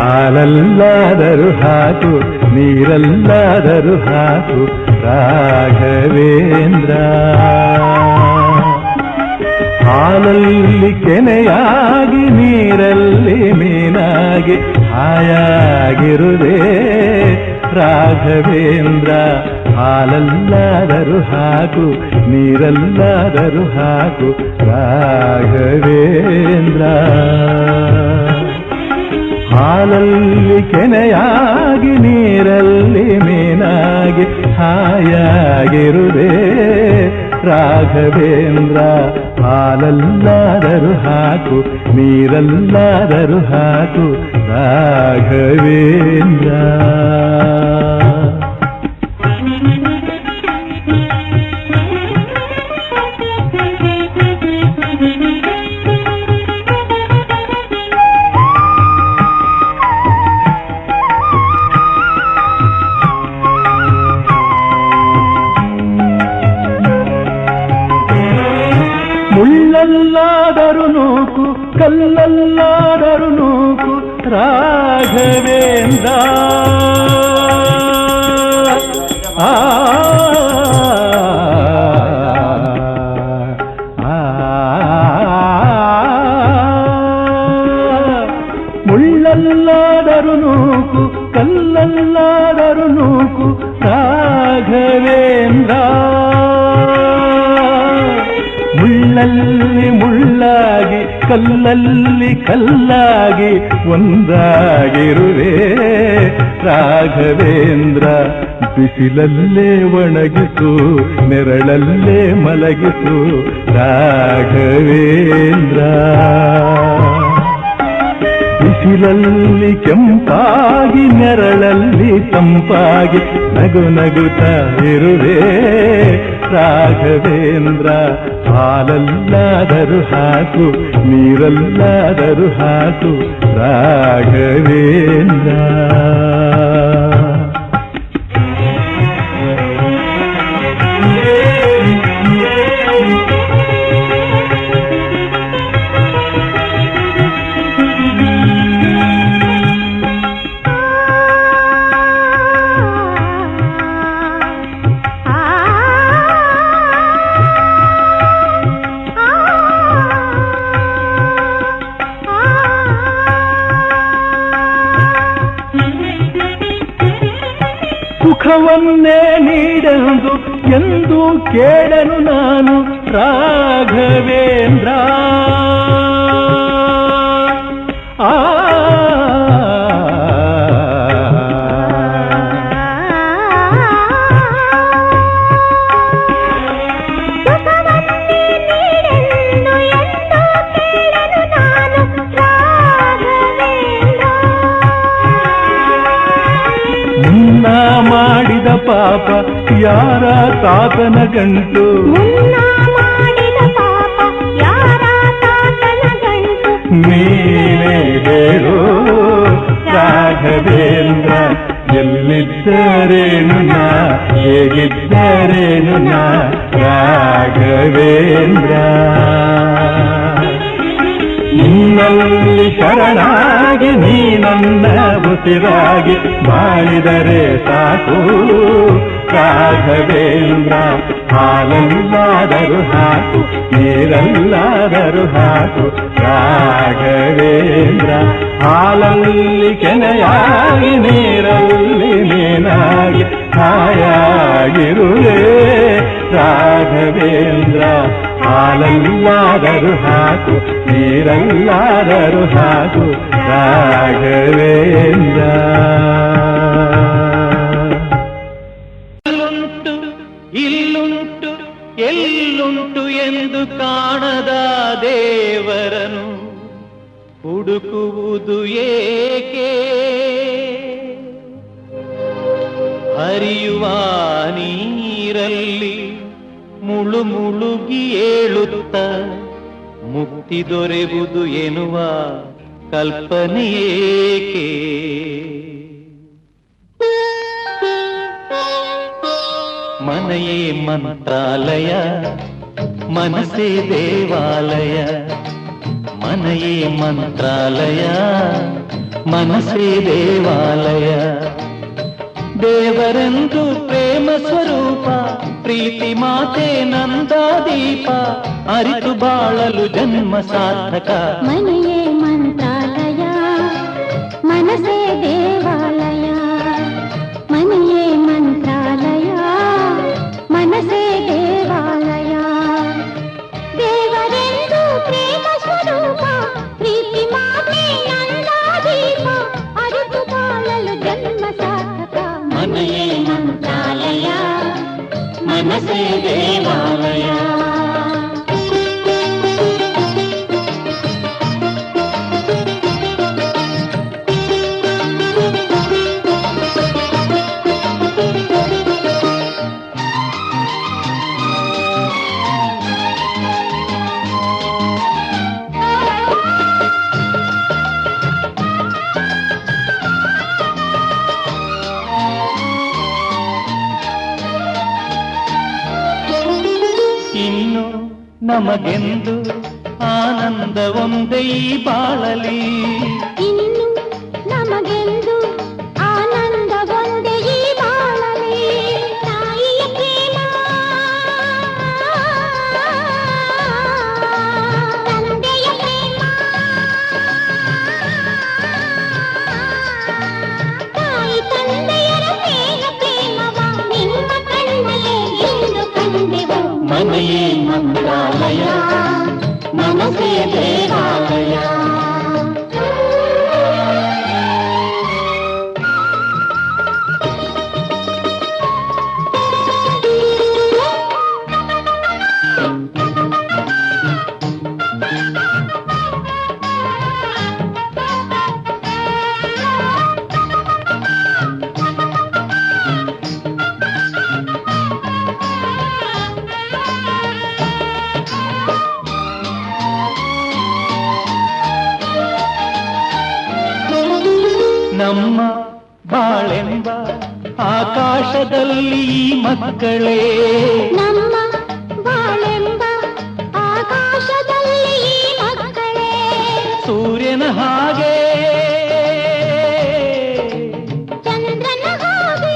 ಹಾಲಲ್ಲಾದರೂ ಹಾಕು ನೀರಲ್ಲಾದರೂ ಹಾಕು ರಾಘವೇಂದ್ರ, ಹಾಲಲ್ಲಿ ಕೆನೆಯಾಗಿ ನೀರಲ್ಲಿ ಮೀನಾಗಿ ಹಾಯಾಗಿರುವುದೇ ರಾಘವೇಂದ್ರ. ಹಾಲಲ್ಲಾದರೂ ಹಾಕು ನೀರಲ್ಲಾದರೂ ಹಾಕು ರಾಘವೇಂದ್ರ, ಹಾಲಲ್ಲಿ ಕೆನೆಯಾಗಿ ನೀರಲ್ಲಿ ಮೀನಾಗಿ ಹಾಯಾಗಿರುವುದೇ ರಾಘವೇಂದ್ರ. ಹಾಲಲ್ಲಾದರೂ ಹಾಕು ನೀರಲ್ಲಾದರೂ ಹಾಕು ರಾಘವೇಂದ್ರ. ಮುಳ್ಳಲ್ಲಾದರೂ ನೂಕು ಕಲ್ಲಲ್ಲಾದರೂ ನೂಕು ರಾಘವೇಂದ್ರ. ಮುಳ್ಳಲ್ಲಾದರೂ ನೂಕು ಕಲ್ಲಲ್ಲಾದರೂ ನೂಕು ರಾಘವೇಂದ್ರ. ಮುಳ್ಳ ಮುಳ್ಳಲ್ಲಿ ಮುಳ್ಳಾಗಿ ಕಲ್ಲಲ್ಲಿ ಕಲ್ಲಾಗಿ ಒಂದಾಗಿರುವೆ ರಾಘವೇಂದ್ರ. ಬಿಸಿಲಲ್ಲೇ ಒಣಗಿಸು ನೆರಳಲ್ಲೇ ಮಲಗಿಸು ರಾಘವೇಂದ್ರ. ಬಿಸಿಲಲ್ಲಿ ಕೆಂಪಾಗಿ ನೆರಳಲ್ಲಿ ತಂಪಾಗಿ ನಗು ನಗುತ್ತಾ ಇರುವೆ ರಾಘವೇಂದ್ರ. ಹಾಲಲ್ಲಾದರೂ ಹಾಕು ನೀರಲ್ಲಾದರೂ ಹಾಕು ರಾಘವೇಂದ್ರ. ಸುಖವನ್ನೇ ನೀಡೆಂದು ಎಂದು ಕೇಳನು ನಾನು ರಾಘವೇಂದ್ರ. ಆ ಮಾಡಿದ ಪಾಪ ಯಾರ ತಾತನ ಗಂಟು. ನೀನೇ ಹೇಳು ರಾಘವೇಂದ್ರ. ಎಲ್ಲಿದ್ದರೇನು ನಾ ಹೇಗಿದ್ದರೇನು ನಾ ರಾಘವೇಂದ್ರ. ನಿನ್ನಲ್ಲಿ ಶರಣಾಗಿ ನೀ ನನ್ನ ಉಸಿರಾಗಿ ಬಾಳಿದರೆ ಸಾಕು ರಾಘವೇಂದ್ರ. ಹಾಲಲ್ಲಾದರೂ ಹಾಕು ನೀರಲ್ಲಾದರೂ ಹಾಕು ರಾಘವೇಂದ್ರ. ಹಾಲಲ್ಲಿ ಕೆನೆಯಾಗಿ ನೀರಲ್ಲಿ ನೀನಾಗಿ ಹಾಯಾಗಿರುವೆ ರಾಘವೇಂದ್ರ. ಹಾಲಲ್ಲಾದರೂ ಹಾಕು ನೀರಲ್ಲಾದರೂ ಹಾಕು ರಾಘವೇಂದ್ರ. ಅಲ್ಲುಂಟು ಇಲ್ಲುಂಟು ಎಲ್ಲುಂಟು ಎಂದು ಕಾಣದ ದೇವರನು ಹುಡುಕುವುದು ಏಕೆ? ಹರಿಯುವ ನೀರಲ್ಲಿ ಮುಳು ಮುಳುಗಿ ಏಳುತ್ತ ಮುಕ್ತಿ ದೊರೆಯುವುದು ಎನ್ನುವ ಕಲ್ಪನೆಯೇಕೆ? ಮನೆಯೇ ಮಂತ್ರಾಲಯ ಮನಸೇ ದೇವಾಲಯ. ಮನೆಯೇ ಮಂತ್ರಾಲಯ ಮನಸೇ ದೇವಾಲಯ. ದೇವರೆಂದು ಪ್ರೇಮ ಸ್ವರೂಪ ಪ್ರೀತಿ ಮಾತೆ ನಂದಾದೀಪ ಅರಿತು ಬಾಳಲು ಜನ್ಮ ಸಾರ್ಥಕ. ಮನೆಯೇ ಮಂತ್ರಾಲಯ ಮನಸೇ ದೇವಾಲಯ. ಮನೆಯೇ ಮಂತ್ರಾಲಯ ಮನಸೇ ದೇವಾಲಯ. ದೇವರೆಂದು ಪ್ರೇಮ ಸ್ವರೂಪ ಪ್ರೀತಿ ಮಾತೆ ನಂದಾದೀಪ ಅರಿತು ಬಾಳಲು ಜನ್ಮ ಸಾರ್ಥಕ. ಮನೆಯೇ ಮಂತ್ರಾಲಯ ಮನಸೇ ದೇವಾಲಯ. ಇನ್ನು ನಮಗೆಂದು ಆನಂದ ಒಂದೇ ಈ ಬಾಳಲಿ. ಇನ್ನು ನಮಗೆಂದು ಆನಂದ ಒಂದೇ ಈ ಬಾಳಲಿ. ತಾಯಿಯ ಪ್ರೇಮ ತಂದೆಯ ಪ್ರೇಮ ತಾಯಿ ತಂದೆಯರ ಸ್ನೇಹ ಪ್ರೇಮವ ನಿಮ್ಮ ಕಣ್ಣಲ್ಲೇ ಎಂದು ಕಂಡೆವು. ಮನೆಯೇ ಮಂತ್ರಾಲಯ ಮನಸೇ ದೇವಾಲಯ. ನಮ್ಮ ಬಾಳೆಂಬ ಆಕಾಶದಲ್ಲಿ ಈ ಮಕ್ಕಳೇ, ನಮ್ಮ ಬಾಳೆಂಬ ಆಕಾಶದಲ್ಲಿ ಈ ಮಕ್ಕಳೇ, ಸೂರ್ಯನ ಹಾಗೆ ಚಂದ್ರನ ಹಾಗೆ,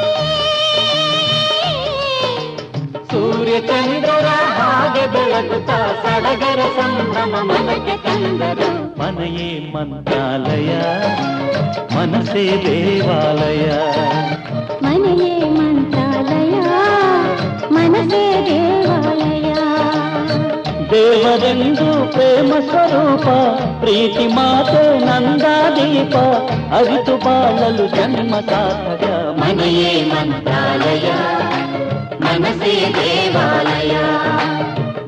ಸೂರ್ಯ ಚಂದ್ರರ ಹಾಗೆ ಬೆಳಗುತ್ತಾ ಸಡಗರ ಸಂಭ್ರಮ ಮನಕ್ಕೆ ತಂದರು. ಮನೆಯೇ ಮಂತ್ರಾಲಯ, ಮನಸೇ ದೇವಾಲಯ. ಮನೆಯೇ ಮಂತ್ರಾಲಯ, ಮನಸೇ ದೇವಾಲಯ. ದೇವರೆಂದು ಪ್ರೇಮ ಸ್ವರೂಪ, ಪ್ರೀತಿ ಮಾತೆ ನಂದಾದೀಪ, ಅರಿತು ಬಾಳಲು ಜನ್ಮ ಸಾರ್ಥಕ. ಮನೆಯೇ ಮಂತ್ರಾಲಯ, ಮನಸೇ ದೇವಾಲಯ.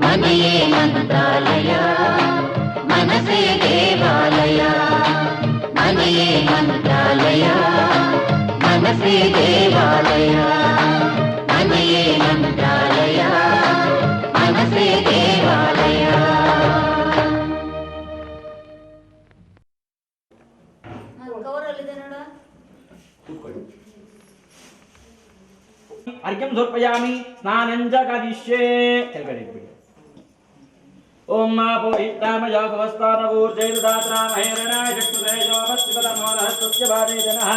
ಮನೆಯೇ ಮಂತ್ರಾಲಯ, ಮನಸೇ ದೇವಾಲಯ. ಮನೆಯೇ ಮಂತ್ರಾಲಯ, ಮನಸೇ ದೇವಾಲಯ. ಮನೆಯೇ ಮಂತ್ರಾಲಯ, ಮನಸೇ ದೇವಾಲಯ. अर्घ्यं समर्पयामि स्नानं च करिष्ये ಕೆಳಗಡೆ ಇಟ್ಬಿಡಿ. ಓಂ ಮಾಪೋಹಿತಾಮಯ ಭವಸ್ತಾನವೂರ್ಜೈರ್ದಾತ್ರಾಮಹೇರಣಾಯ ಚಕ್ಷುರೇಯೋಮಸ್ತಿಪದಮೋರಹಸ್ತಸ್ಯ ಭಾರೇ ಜನಃ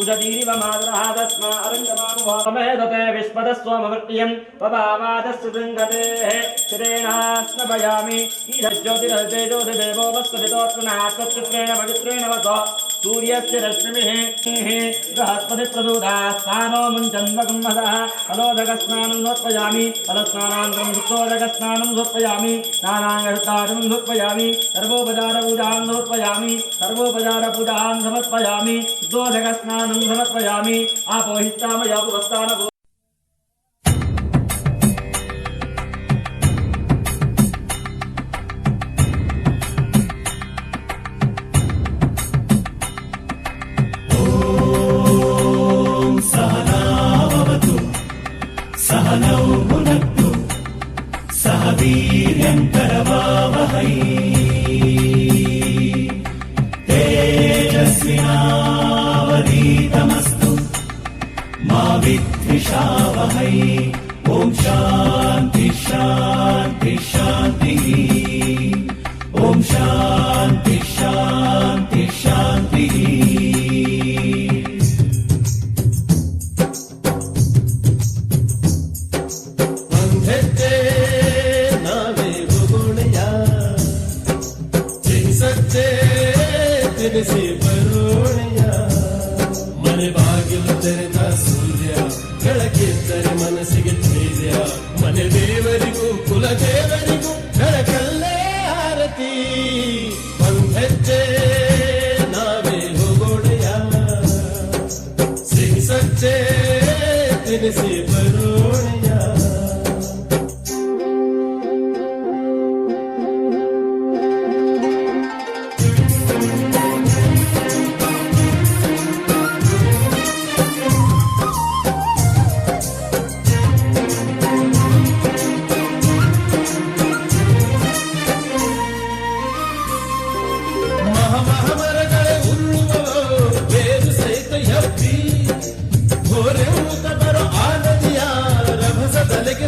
ಉದತೀರಿವ ಮಾದರಃ ತಸ್ಮಾ ಅರಂಗಮಾನುಭಾಮೇದತೆ ವಿಶ್ವದಸ್ವಮವೃತ್ತಿಯಂ ಪವಾಮಾದಸ್ಸು ಶೃಂಗದೇಃ ಶಿರೇಣಾಸ್ನಭಯಾಮಿ ಈರಜ್ಯೋತಿರಜ್ಜೇಜೋತಿದೇವೋ ವಸ್ತುತೋತ್ಮನಾತ್ಮಚಿತ್ರೇಣ ಪವಿತ್ರೇಣ ವಸೋ सूर्यस्य रश्मिभिः बृहस्पतिप्रसूदास्थानो मुञ्चन्वकुम्भदः फलोदकस्नानं समर्पयामि फलस्नानान्तरं शुद्धोदकस्नानं समर्पयामि स्नानाङ्गतारं समर्पयामि सर्वोपचारपूजां समर्पयामि सर्वोपचारपूजां समर्पयामि शुद्धोदकस्नानं समर्पयामि आपोहितामयोपस्थानभूः सहनौ भुनक्तु सह वीर्यं करवावहै तेजस्विनावधीतमस्तु मा विद्विषावहै ॐ शान्ति शान्ति शान्तिः ॐ शान्ति शान्ति शान्तिः से बरोणिया मन बागिಲು ತೆರೆದ ಸೂರ್ಯ ಬೆಳಕಿದ್ದರೆ ಮನಸ್ಸಿಗೆ ಧೈರ್ಯ ಮನೆ ದೇವರಿಗೂ ಕುಲ ದೇವರಿಗೂ ಬೆಳಕಲ್ಲೇ ಆರತಿ ಬಂಧೆಚ್ಚೆ ನಾವೇ ಹೋಗೋಣೆಯ ಸಿಹಿ ಸಚ್ಚೆ ತಿನಿಸಿ ಬರೋಣೆಯ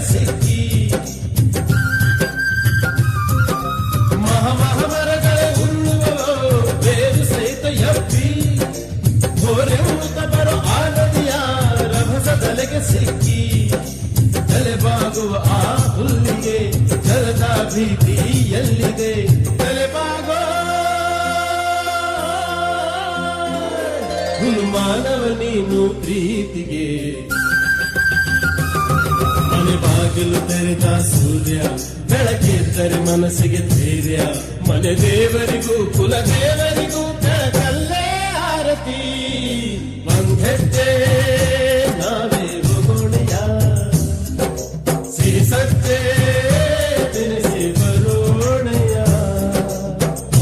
ಸಿಕ್ಕಿ ಮಹಾಮರಗಳೇ ಉರುಳುವವೋ ಬೇರು ಸಹಿತ ಎಬ್ಬಿ ಘೋರೆ ಉಳುತ್ತ ಬರೋ ಆ ನದಿಯ ರಭಸ ತಲೆಗೆ ಸಿಕ್ಕಿ ತಲೆಬಾಗುವ ಆ ಹುಲ್ಲಿಗೆ ಜಲದ ಭೀತಿ ಎಲ್ಲಿದೆ ತಲೆಬಾಗೋ ಹುಲ್ಮಾನವ ನೀನು ಪ್ರೀತಿಗೆ ಮನೆ ಬಾಗಿಲು ತೆರೆದ ಸೂರ್ಯ ಬೆಳಕಿದ್ದರೆ ಮನಸ್ಸಿಗೆ ಧೈರ್ಯ ಮನೆ ದೇವರಿಗೂ ಕುಲ ದೇವರಿಗೂ ಬೆಳಕಲ್ಲೇ ಆರತಿ ಒಂದೆಜ್ಜೆ ನಾವೇ ಹೋಗೋಣೆಯ ಸಿಹಿ ಸಜ್ಜೆ ತಿನಿಸಿ ಬರೋಣೆಯ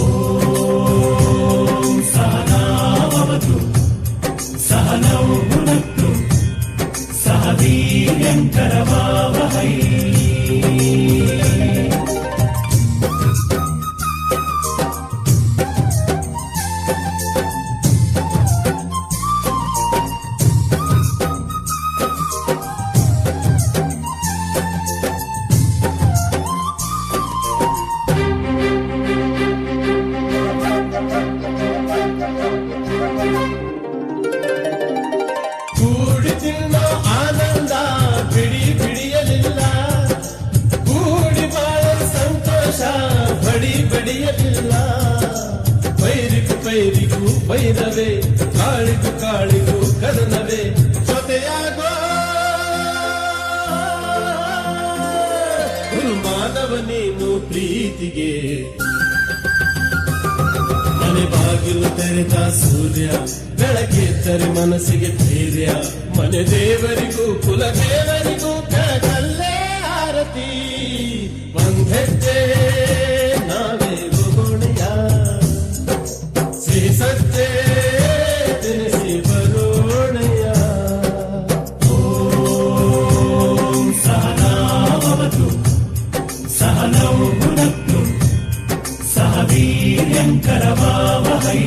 ಓಂ ಸಹನಾವವತು ಸಹನೌ ಭುನಕ್ತು ಸಹ ವೀರ್ಯಂಕರವಾವಹೈ ಕೂಡಿ ತಿನ್ನೋ ಆನಂದ ಬಿಡಿ ಬಿಡಿಯಲಿಲ್ಲ ಕೂಡಿ ಬಾಳ ಸಂತೋಷ ಬಡಿ ಬಡಿಯಲಿಲ್ಲ ಪೈರಿಗೂ ಪೈರಿಗೂ ಪೈರವೇ ಕಾಳಿಗೂ ಕಾಳಿಗೂ ಕದನವೇ ಜೊತೆಯಾಗೋ ಮಾನವ ನೀನು ಪ್ರೀತಿಗೆ ಮನೆ ಬಾಗಿಲು ತೆರೆದ ಸೂರ್ಯ ಬೆಳಕಿದ್ದರೆ ಮನಸ್ಸಿಗೆ ಧೈರ್ಯ ಮನೆ ದೇವರಿಗೂ ಕುಲ ದೇವರಿಗೂ ಬೆಳಕಲ್ಲೇ ಆರತಿ ಒಂದೆಜ್ಜೆ ನಾವೇ ಹೋಗೋಣೆಯ ಸಿಹಿ ಸಜ್ಜೆ ತಿನಿಸಿ ಬರೋಣೆಯ ಓಂ ಸಹನಾವವತು ಸಹನೌ ಭುನಕ್ತು ಸಹ ವೀರ್ಯಂಕರವಾವಹೈ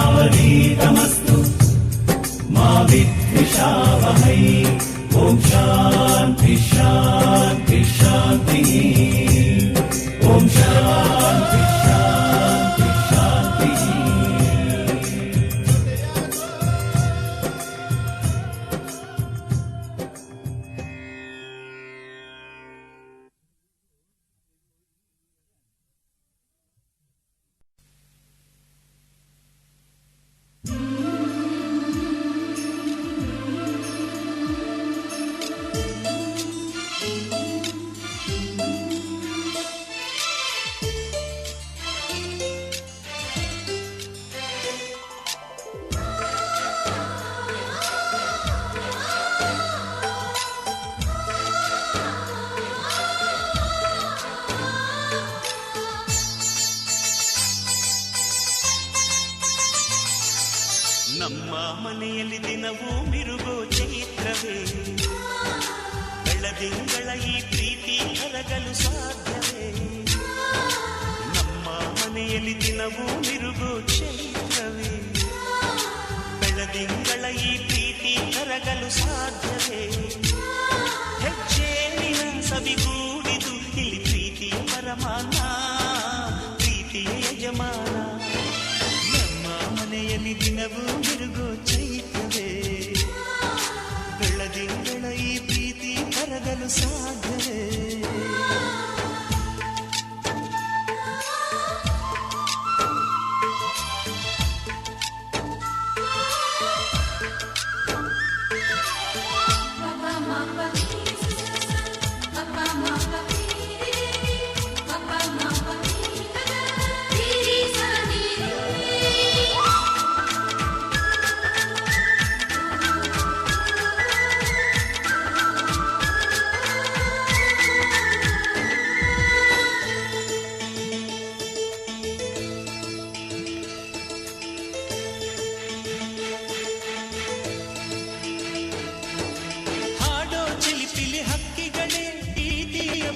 तेजस्विनावधीतमस्तु मा विद्विषावहै ॐ शान्ति शान्ति शान्तिः ॐ शान्ति शान्ति शान्तिः ನಮ್ಮ ಮನೆಯಲ್ಲಿ ದಿನವೂ ಮಿರುಗೋ ಚೈತ್ರವೇ ಬೆಳದಿಂಗಳ ಈ ಪ್ರೀತಿ ಕರಗಲು ಸಾಧ್ಯವೇ ನಮ್ಮ ಮನೆಯಲ್ಲಿ ದಿನವೂ ಮಿರುಗೋ ಚೈತ್ರವೇ ಬೆಳದಿಂಗಳ ಈ ಪ್ರೀತಿ ಕರಗಲು ಸಾಧ್ಯವೇ ಹೆಜ್ಜೇನಿನ ಸವಿಗೂಡಿದು ಇಲ್ಲಿ ಪ್ರೀತಿಯ ಪರಮಾನ ಪ್ರೀತಿಯ ಯಜಮಾನ ಮನೆಯಲ್ಲಿ ದಿನವೂ ಮಿರುಗೋ ಚೈತ್ರವೇ ಬೆಳದಿಂಗಳ ಈ ಪ್ರೀತಿ ಕರಗಲು ಸಾಧ್ಯವೇ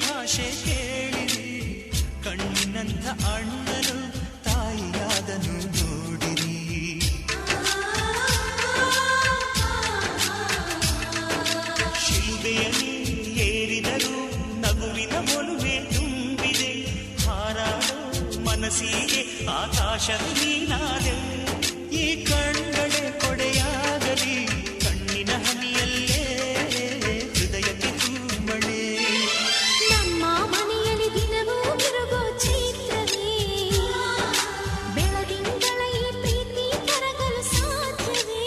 ಭಾಷೆ ಕೇಳಿರಿ ಕಣ್ಣಿನಂಥ ಅಣ್ಣನು ತಾಯಿಯಾದನು ನೋಡಿರಿ ಶಿಲುಬೆಯಲ್ಲಿ ಏರಿದರು ನಗುವಿನ ಒಲುವೆ ತುಂಬಿದೆ ಹಾರಾಡೋ ಮನಸ್ಸಿಗೆ ಆಕಾಶದ ನೀನಾದೆ ಈ ಕಣ್ಗಳೇ ಕೊಡೆಯಾಗಲಿ ಕಣ್ಣಿನ ಹನಿಯಲ್ಲೇ ಹೃದಯಕ್ಕೆ ತುಂಬಣೆ ನಮ್ಮ ಮನೆಯಲ್ಲಿ ದಿನವೂ ಮಿರುಗೋ ಚೈತ್ರವೇ ಬೆಳದಿಂಗಳ ಈ ಪ್ರೀತಿ ಕರಗಲು ಸಾಧ್ಯವೇ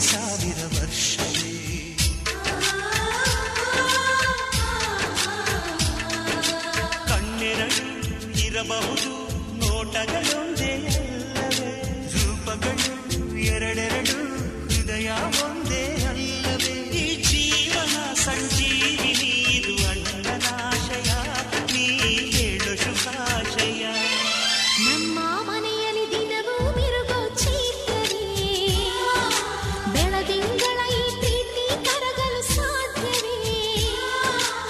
ಸಾವಿರ ವರ್ಷವೇ ಕಣ್ಣೆರಡು ಇರಬಹುದು ನೋಟಗಳೊಂದೇ ಅಲ್ಲವೇ ರೂಪಗಳು ಎರಡೆರಡು ಹೃದಯ ಒಂದೇ ಅಲ್ಲವೇ ಈ ಜೀವನ ಸಂಜೀವಿನಿ ಇದು ಅಣ್ಣನಾಶಯ ನೀ ಹೇಳು ಶುಭಾಶಯ ನಮ್ಮ ಮನೆಯಲ್ಲಿ ದಿನವೂ ಮಿರುಗೋ ಚೈತ್ರವೇ ಬೆಳದಿಂಗಳ ಈ ಪ್ರೀತಿ ಕರಗಲು ಸಾಧ್ಯವೇ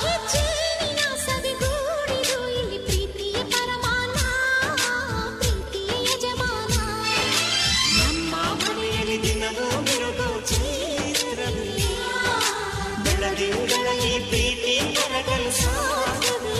ಹೆಚ್ಚೇನಿನ ಸವಿಗೂಡಿದು ಇಲ್ಲಿ ಪ್ರೀತಿಯ ಪರಮಾನ ಪ್ರೀತಿಯ ಯಜಮಾನ ನಮ್ಮ ಮನೆಯಲ್ಲಿ ದಿನವೂ ಮಿರುಗೋ ಚೈತ್ರವೇ ಬೆಳದಿಂಗಳ ಈ ಪ್ರೀತಿ ಕರಗಲು ಸಾಧ್ಯವೇ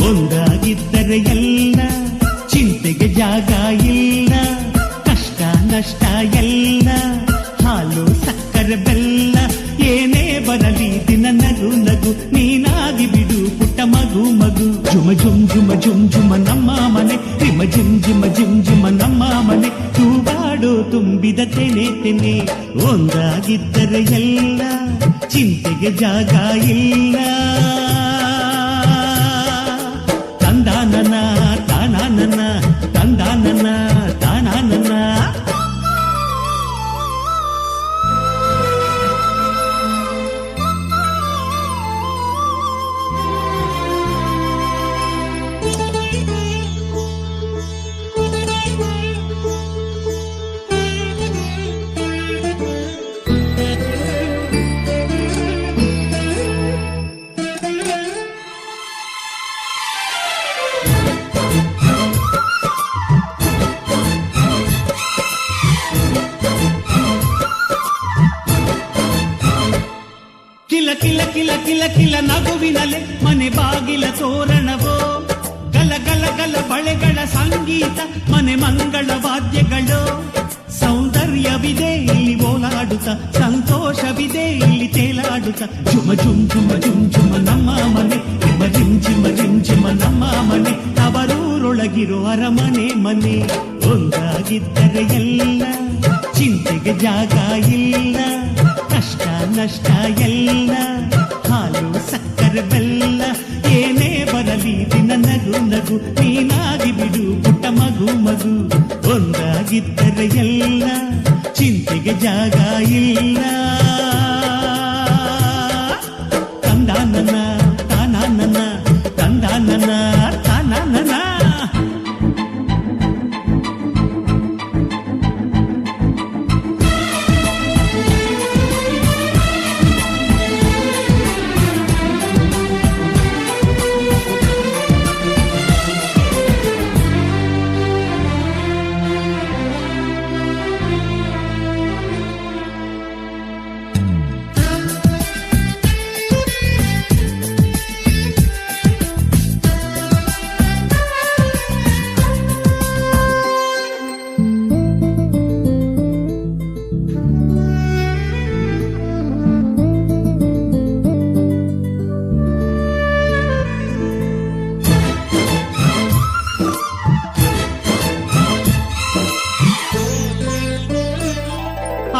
ಒಂದಾಗಿದ್ದರೆ ಎಲ್ಲ ಚಿಂತೆಗೆ ಜಾಗ ಇಲ್ಲ ಕಷ್ಟ ನಷ್ಟ ಎಲ್ಲ ಹಾಲು ಸಕ್ಕರೆ ಬೆಲ್ಲ ಏನೇ ಬರಲಿ ದಿನ ನಗು ನಗು ನೀನಾಗಿ ಬಿಡು ಪುಟ್ಟ ಮಗು ಮಗು ಜುಮ ಜುಮ್ ಜುಮ ಜುಮ್ ಜುಮ ನಮ್ಮ ಮನೆ ರಿಮ ಜಿಮ್ ಜಿಮ ಜಿಮ್ ಜಿಮ ನಮ್ಮ ಮನೆ ತೂಗಾಡು ತುಂಬಿದ ತೆನೆ ತೆನೆ ಒಂದಾಗಿದ್ದರೆ ಎಲ್ಲ ಚಿಂತೆಗೆ ಜಾಗ ಇಲ್ಲ ತಂದಾನನ ತಾನಾನನ ತಂದಾನನ ತಾನಾನನ ಕಿಲ ಕಿಲ ಕಿಲ ಕಿಲ ಕಿಲ ನಗುವಿನಲೆ ಮನೆ ಬಾಗಿಲ ತೋರಣವೋ ಗಲ ಗಲ ಗಲ ಬಳೆಗಳ ಸಂಗೀತ ಮನೆ ಮಂಗಳ ವಾದ್ಯಗಳು ಸೌಂದರ್ಯವಿದೆ ಇಲ್ಲಿ ಓಲಾಡುತ್ತ ಸಂತೋಷವಿದೆ ಇಲ್ಲಿ ತೇಲಾಡುತ್ತ ಜುಮ ಜುಮ್ ಜುಮ ಜುಮ್ ಜುಮ ನಮ್ಮ ಮನೆ ಜಿಮ ಜಿಮ್ ಜಿಮ ಜಿಮ್ ಜಿಮ ನಮ್ಮ ಮನೆ ತವರೂರೊಳಗಿರೋ ಅರಮನೆ ಮನೆ ಒಂದಾಗಿದ್ದರೆ ಎಲ್ಲ ಚಿಂತೆಗೆ ಜಾಗ ಇಲ್ಲ ಕಷ್ಟ ನಷ್ಟ ಎಲ್ಲ ಹಾಲು ಸಕ್ಕರೆ ಬೆಲ್ಲ ಏನೇ ಬರಲಿ ದಿನ ನಗು ನಗು ನೀನಾಗಿ ಬಿಡು ಪುಟ್ಟ ಮಗು ಮಗು ಒಂದಾಗಿದ್ದರೆ ಎಲ್ಲ ಚಿಂತೆಗೆ ಜಾಗ ಇಲ್ಲ ತಂದಾನನ ತಾನಾನನ ತಂದಾನನ ತಾನಾನನ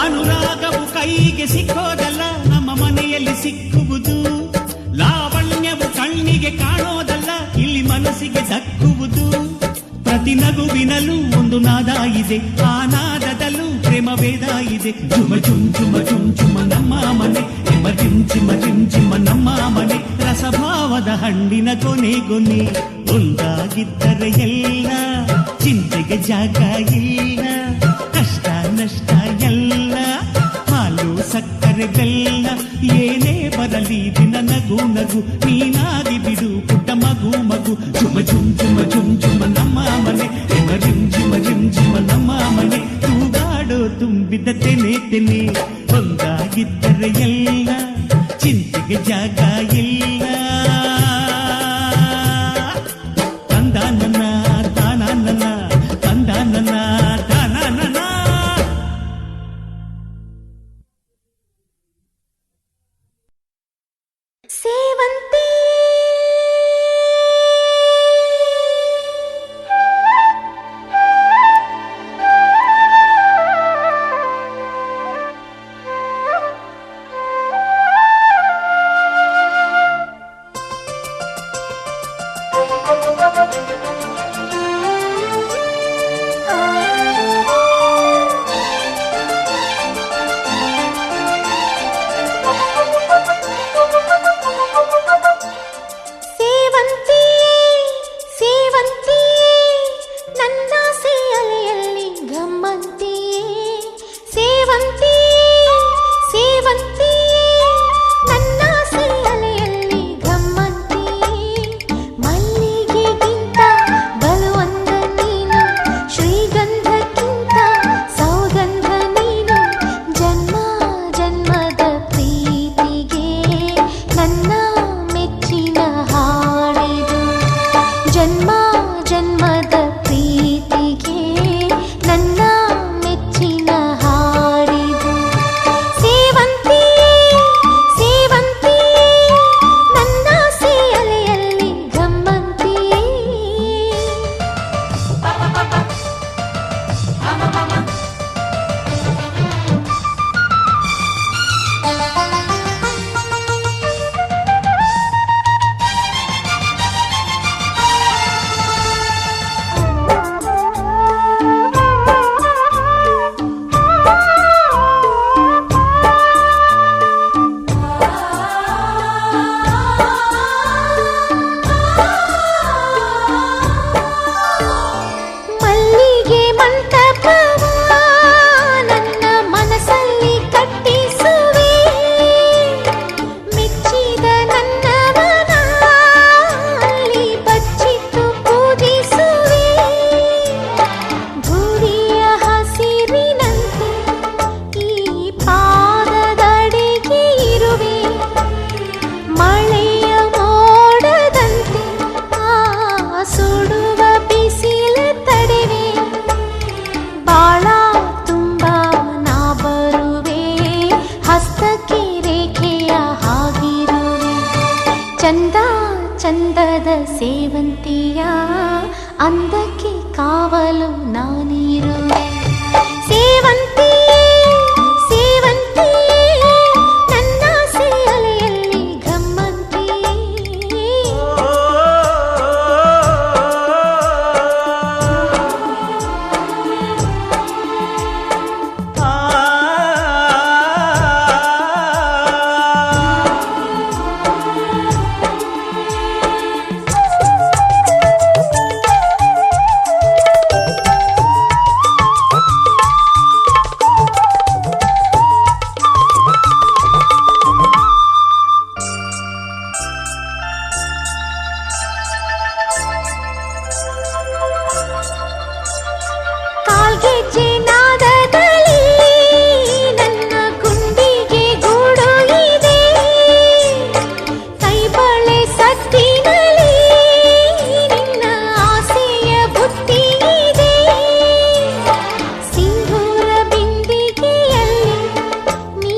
ಅನುರಾಗವು ಕೈಗೆ ಸಿಕ್ಕೋದಲ್ಲ ನಮ್ಮ ಮನೆಯಲ್ಲಿ ಸಿಕ್ಕುವುದು ಲಾವಣ್ಯವು ಕಣ್ಣಿಗೆ ಕಾಣೋದಲ್ಲ ಇಲ್ಲಿ ಮನಸ್ಸಿಗೆ ದಕ್ಕುವುದು ಪ್ರತಿ ನಗುವಿನಲ್ಲೂ ಒಂದು ನಾದ ಇದೆ ಆ ನಾದದಲ್ಲೂ ಪ್ರೇಮ ವೇದ ಇದೆ ಜುಮ ಜುಮ್ ಜುಮ ಜುಮ್ ಜುಮ ನಮ್ಮ ಮನೆ ಜಿಮ ಜಿಮ್ ಚಿಮ ಜಿಮ್ ಜಿಮ ನಮ್ಮ ಮನೆ ರಸಭಾವದ ಹಣ್ಣಿನ ಕೊನೆ ಒಂದಾಗಿದ್ದರೆ ಎಲ್ಲ ಚಿಂತೆಗೆ ಜಾಗ ಇಲ್ಲ ಕಷ್ಟ ನಷ್ಟ ಎಲ್ಲ ಹಾಲು ಸಕ್ಕರೆ ಬೆಲ್ಲ ಏನೇ ಬರಲಿ ದಿನ ನಗು ನೀನಾಗಿ ಬಿಡು ಪುಟ್ಟ ಮಗು ಜುಮ ಜುಮ ನಮ್ಮ ಮನೆ ಜಿಮ ನಮ್ಮ ಮನೆ ತೂಗಾಡೋ ತುಂಬಿದ ತೆನೆ ಒಂದಾಗಿದ್ದರೆ ಎಲ್ಲ ಚಿಂತೆಗೆ ಜಾಗ ಇಲ್ಲ ತಂದಾನನ ತಾನಾನನ ತಂದಾನನ ತಾನಾನನ. ಸೇವಂತಿ ಚಂದದ ಸೇವಂತಿಯ ಅಂದಕ್ಕೆ ಕಾವಲು ನಾನಿರುವೆ. ಸೇವಂತಿಯೇ ಸೇವಂತಿಯೇ ನನ್ನ ಸೇಲೆಯಲ್ಲಿ ಗಮ್ಮಂತಿಯೇ. ಕಾಲ್ಗೆಜ್ಜೆ ನಾದದಲ್ಲಿ ನನ್ನ ಗುಂಡಿಗೆ ಗೂಡು ಇದೆ, ಕೈಬಳೆ ಸತ್ತಿನಲ್ಲಿ ನಿನ್ನ ಆಸೆಯ ಬುತ್ತಿ ಇದೆ. ಸಿಂಧೂರ ಬಿಂದಿಗೆಯಲ್ಲಿ ನೀ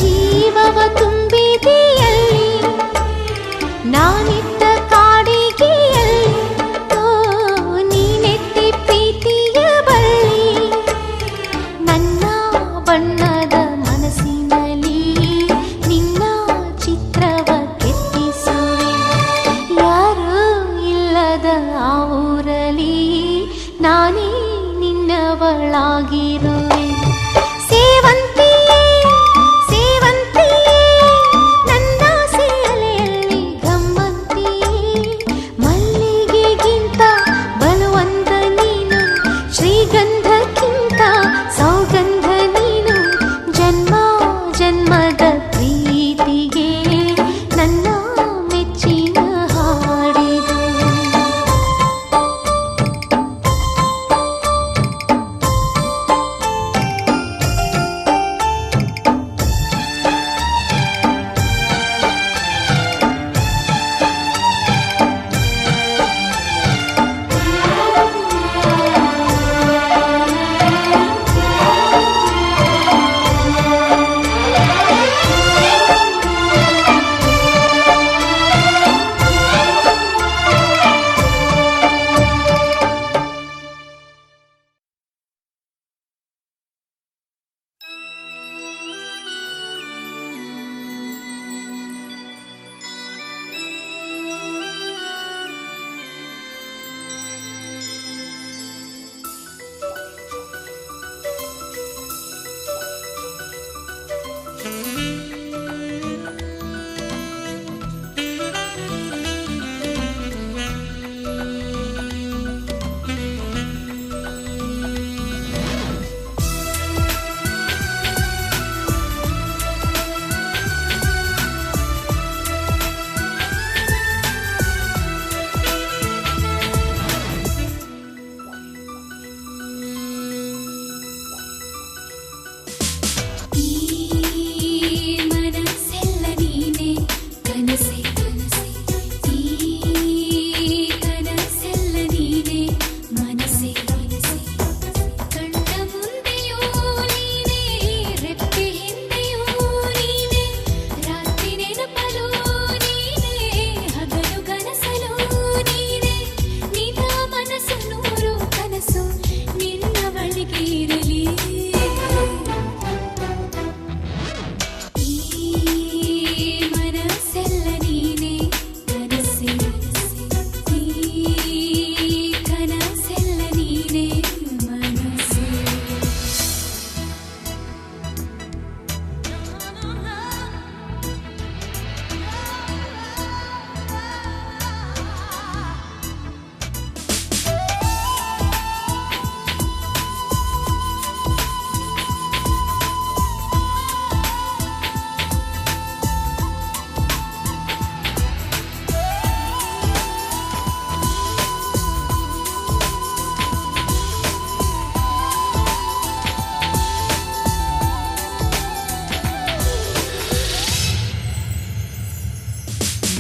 ಜೀವವ ತುಂಬಿದೆಯಲ್ಲಿ, ನಾನಿದ್ದ ಕಾಡಿಗೆಯಲ್ಲಿ ನೀನೆತ್ತಿ ಪ್ರೀತಿಯ ಬಳ್ಳಿ. ನನ್ನ ಬಣ್ಣದ ಮನಸ್ಸಿನಲ್ಲಿ ನಿನ್ನ ಚಿತ್ರವ ಕೆತ್ತಿಸುವೆ. ಯಾರೂ ಇಲ್ಲದ ಆ ಊರಲ್ಲಿ ನಾನೇ ನಿನ್ನವಳಾಗಿರುವೆ. ಸೇವಂತಿಯೇ ಸೇವಂತಿಯೇ ನನ್ನ ಸೇಲೆಯಲ್ಲಿ ಗಮ್ಮಂತಿಯೇ.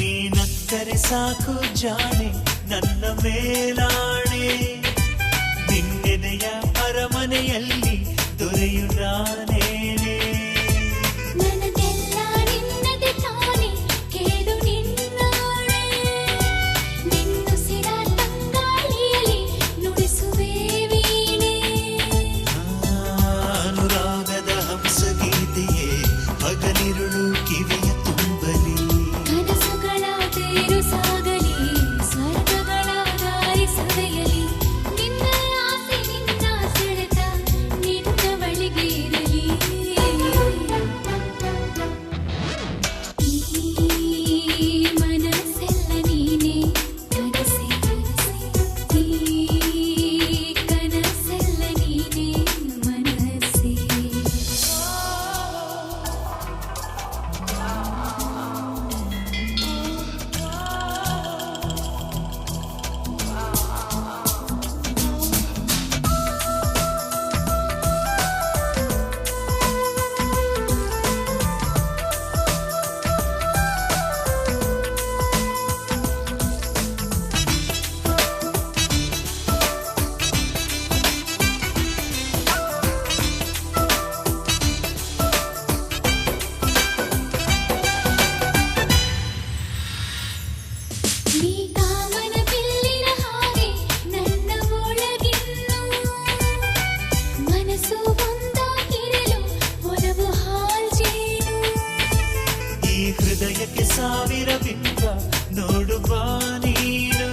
ನೀನಕ್ಕರೆ ಸಾಕು ಜಾಣೆ ನನ್ನ ಮೇಲಾಣೆ ನಿನ್ನೆದೆಯ ಅರಮನೆಯಲ್ಲಿ ದೊರೆಯು ನಾನೇನೆ ನನಗೆಲ್ಲ ನಿನ್ನದೆ ತಾನೆ ಕೇಳು ನಿನ್ನಾಣೆ ನಿನ್ನುಸಿರ ತಂಗಾಳಿಯಲ್ಲಿ ನುಡಿಸುವೆ ವೀಣೆ ಅನುರಾಗದ ಹಂಸಗೀತೆಯೇ ಹಗಲಿರುಳು ಕಿವಿಯ ತುಂಬಲಿ ಕನಸುಗಳ ತೇರು ಸಾಗಲಿ ಸ್ವರ್ಗಗಳ ದಾರಿ ಸವೆಯಲಿ ನಿನ್ನ ಆಸೆ ನಿನ್ನ ಸೆಳೆತ ನಿನ್ನ ಬಳಿಗೆ ಇರಲಿ ಈ ಮನಸ್ಸೆಲ್ಲ ನೀನೇ ಕನಸೆ ಈ ಕನಸೆಲ್ಲ ನೀನೇ ಮನಸ್ಸೇ ನೀ ಕಾಮನ ಬಿಲ್ಲಿನ ಹಾಗೆ ನನ್ನ ಒಳಗಿನ್ನು ಮನಸ್ಸು ಒಂದಾಗಿರಲು ಒಲವು ಹಾಲ್ಜೇನು ಈ ಹೃದಯಕ್ಕೆ ಸಾವಿರ ಬಿಂಬ ನೋಡುವ ನೀನು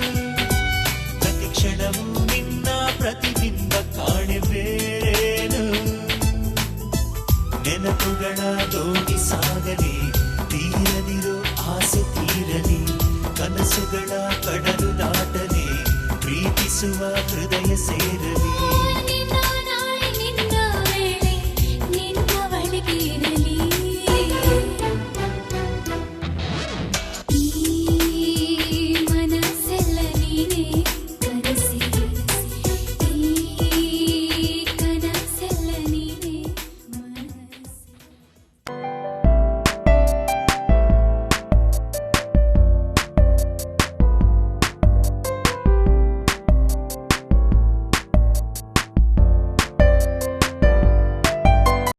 ಪ್ರತಿ ಕ್ಷಣವೂ ನಿನ್ನ ಪ್ರತಿಬಿಂಬ ಕಾಣೆ ಬೇರೇನು ನೆನಪುಗಳ ದೋಣಿ ಸಾಗಲಿ ತೀರದಿರೋ ಆಸೆ ತೀರಲಿ ಕನಸುಗಳ ಕಡಲು ದಾಟಲಿ ಪ್ರೀತಿಸುವ ಹೃದಯ ಸೇರಲಿ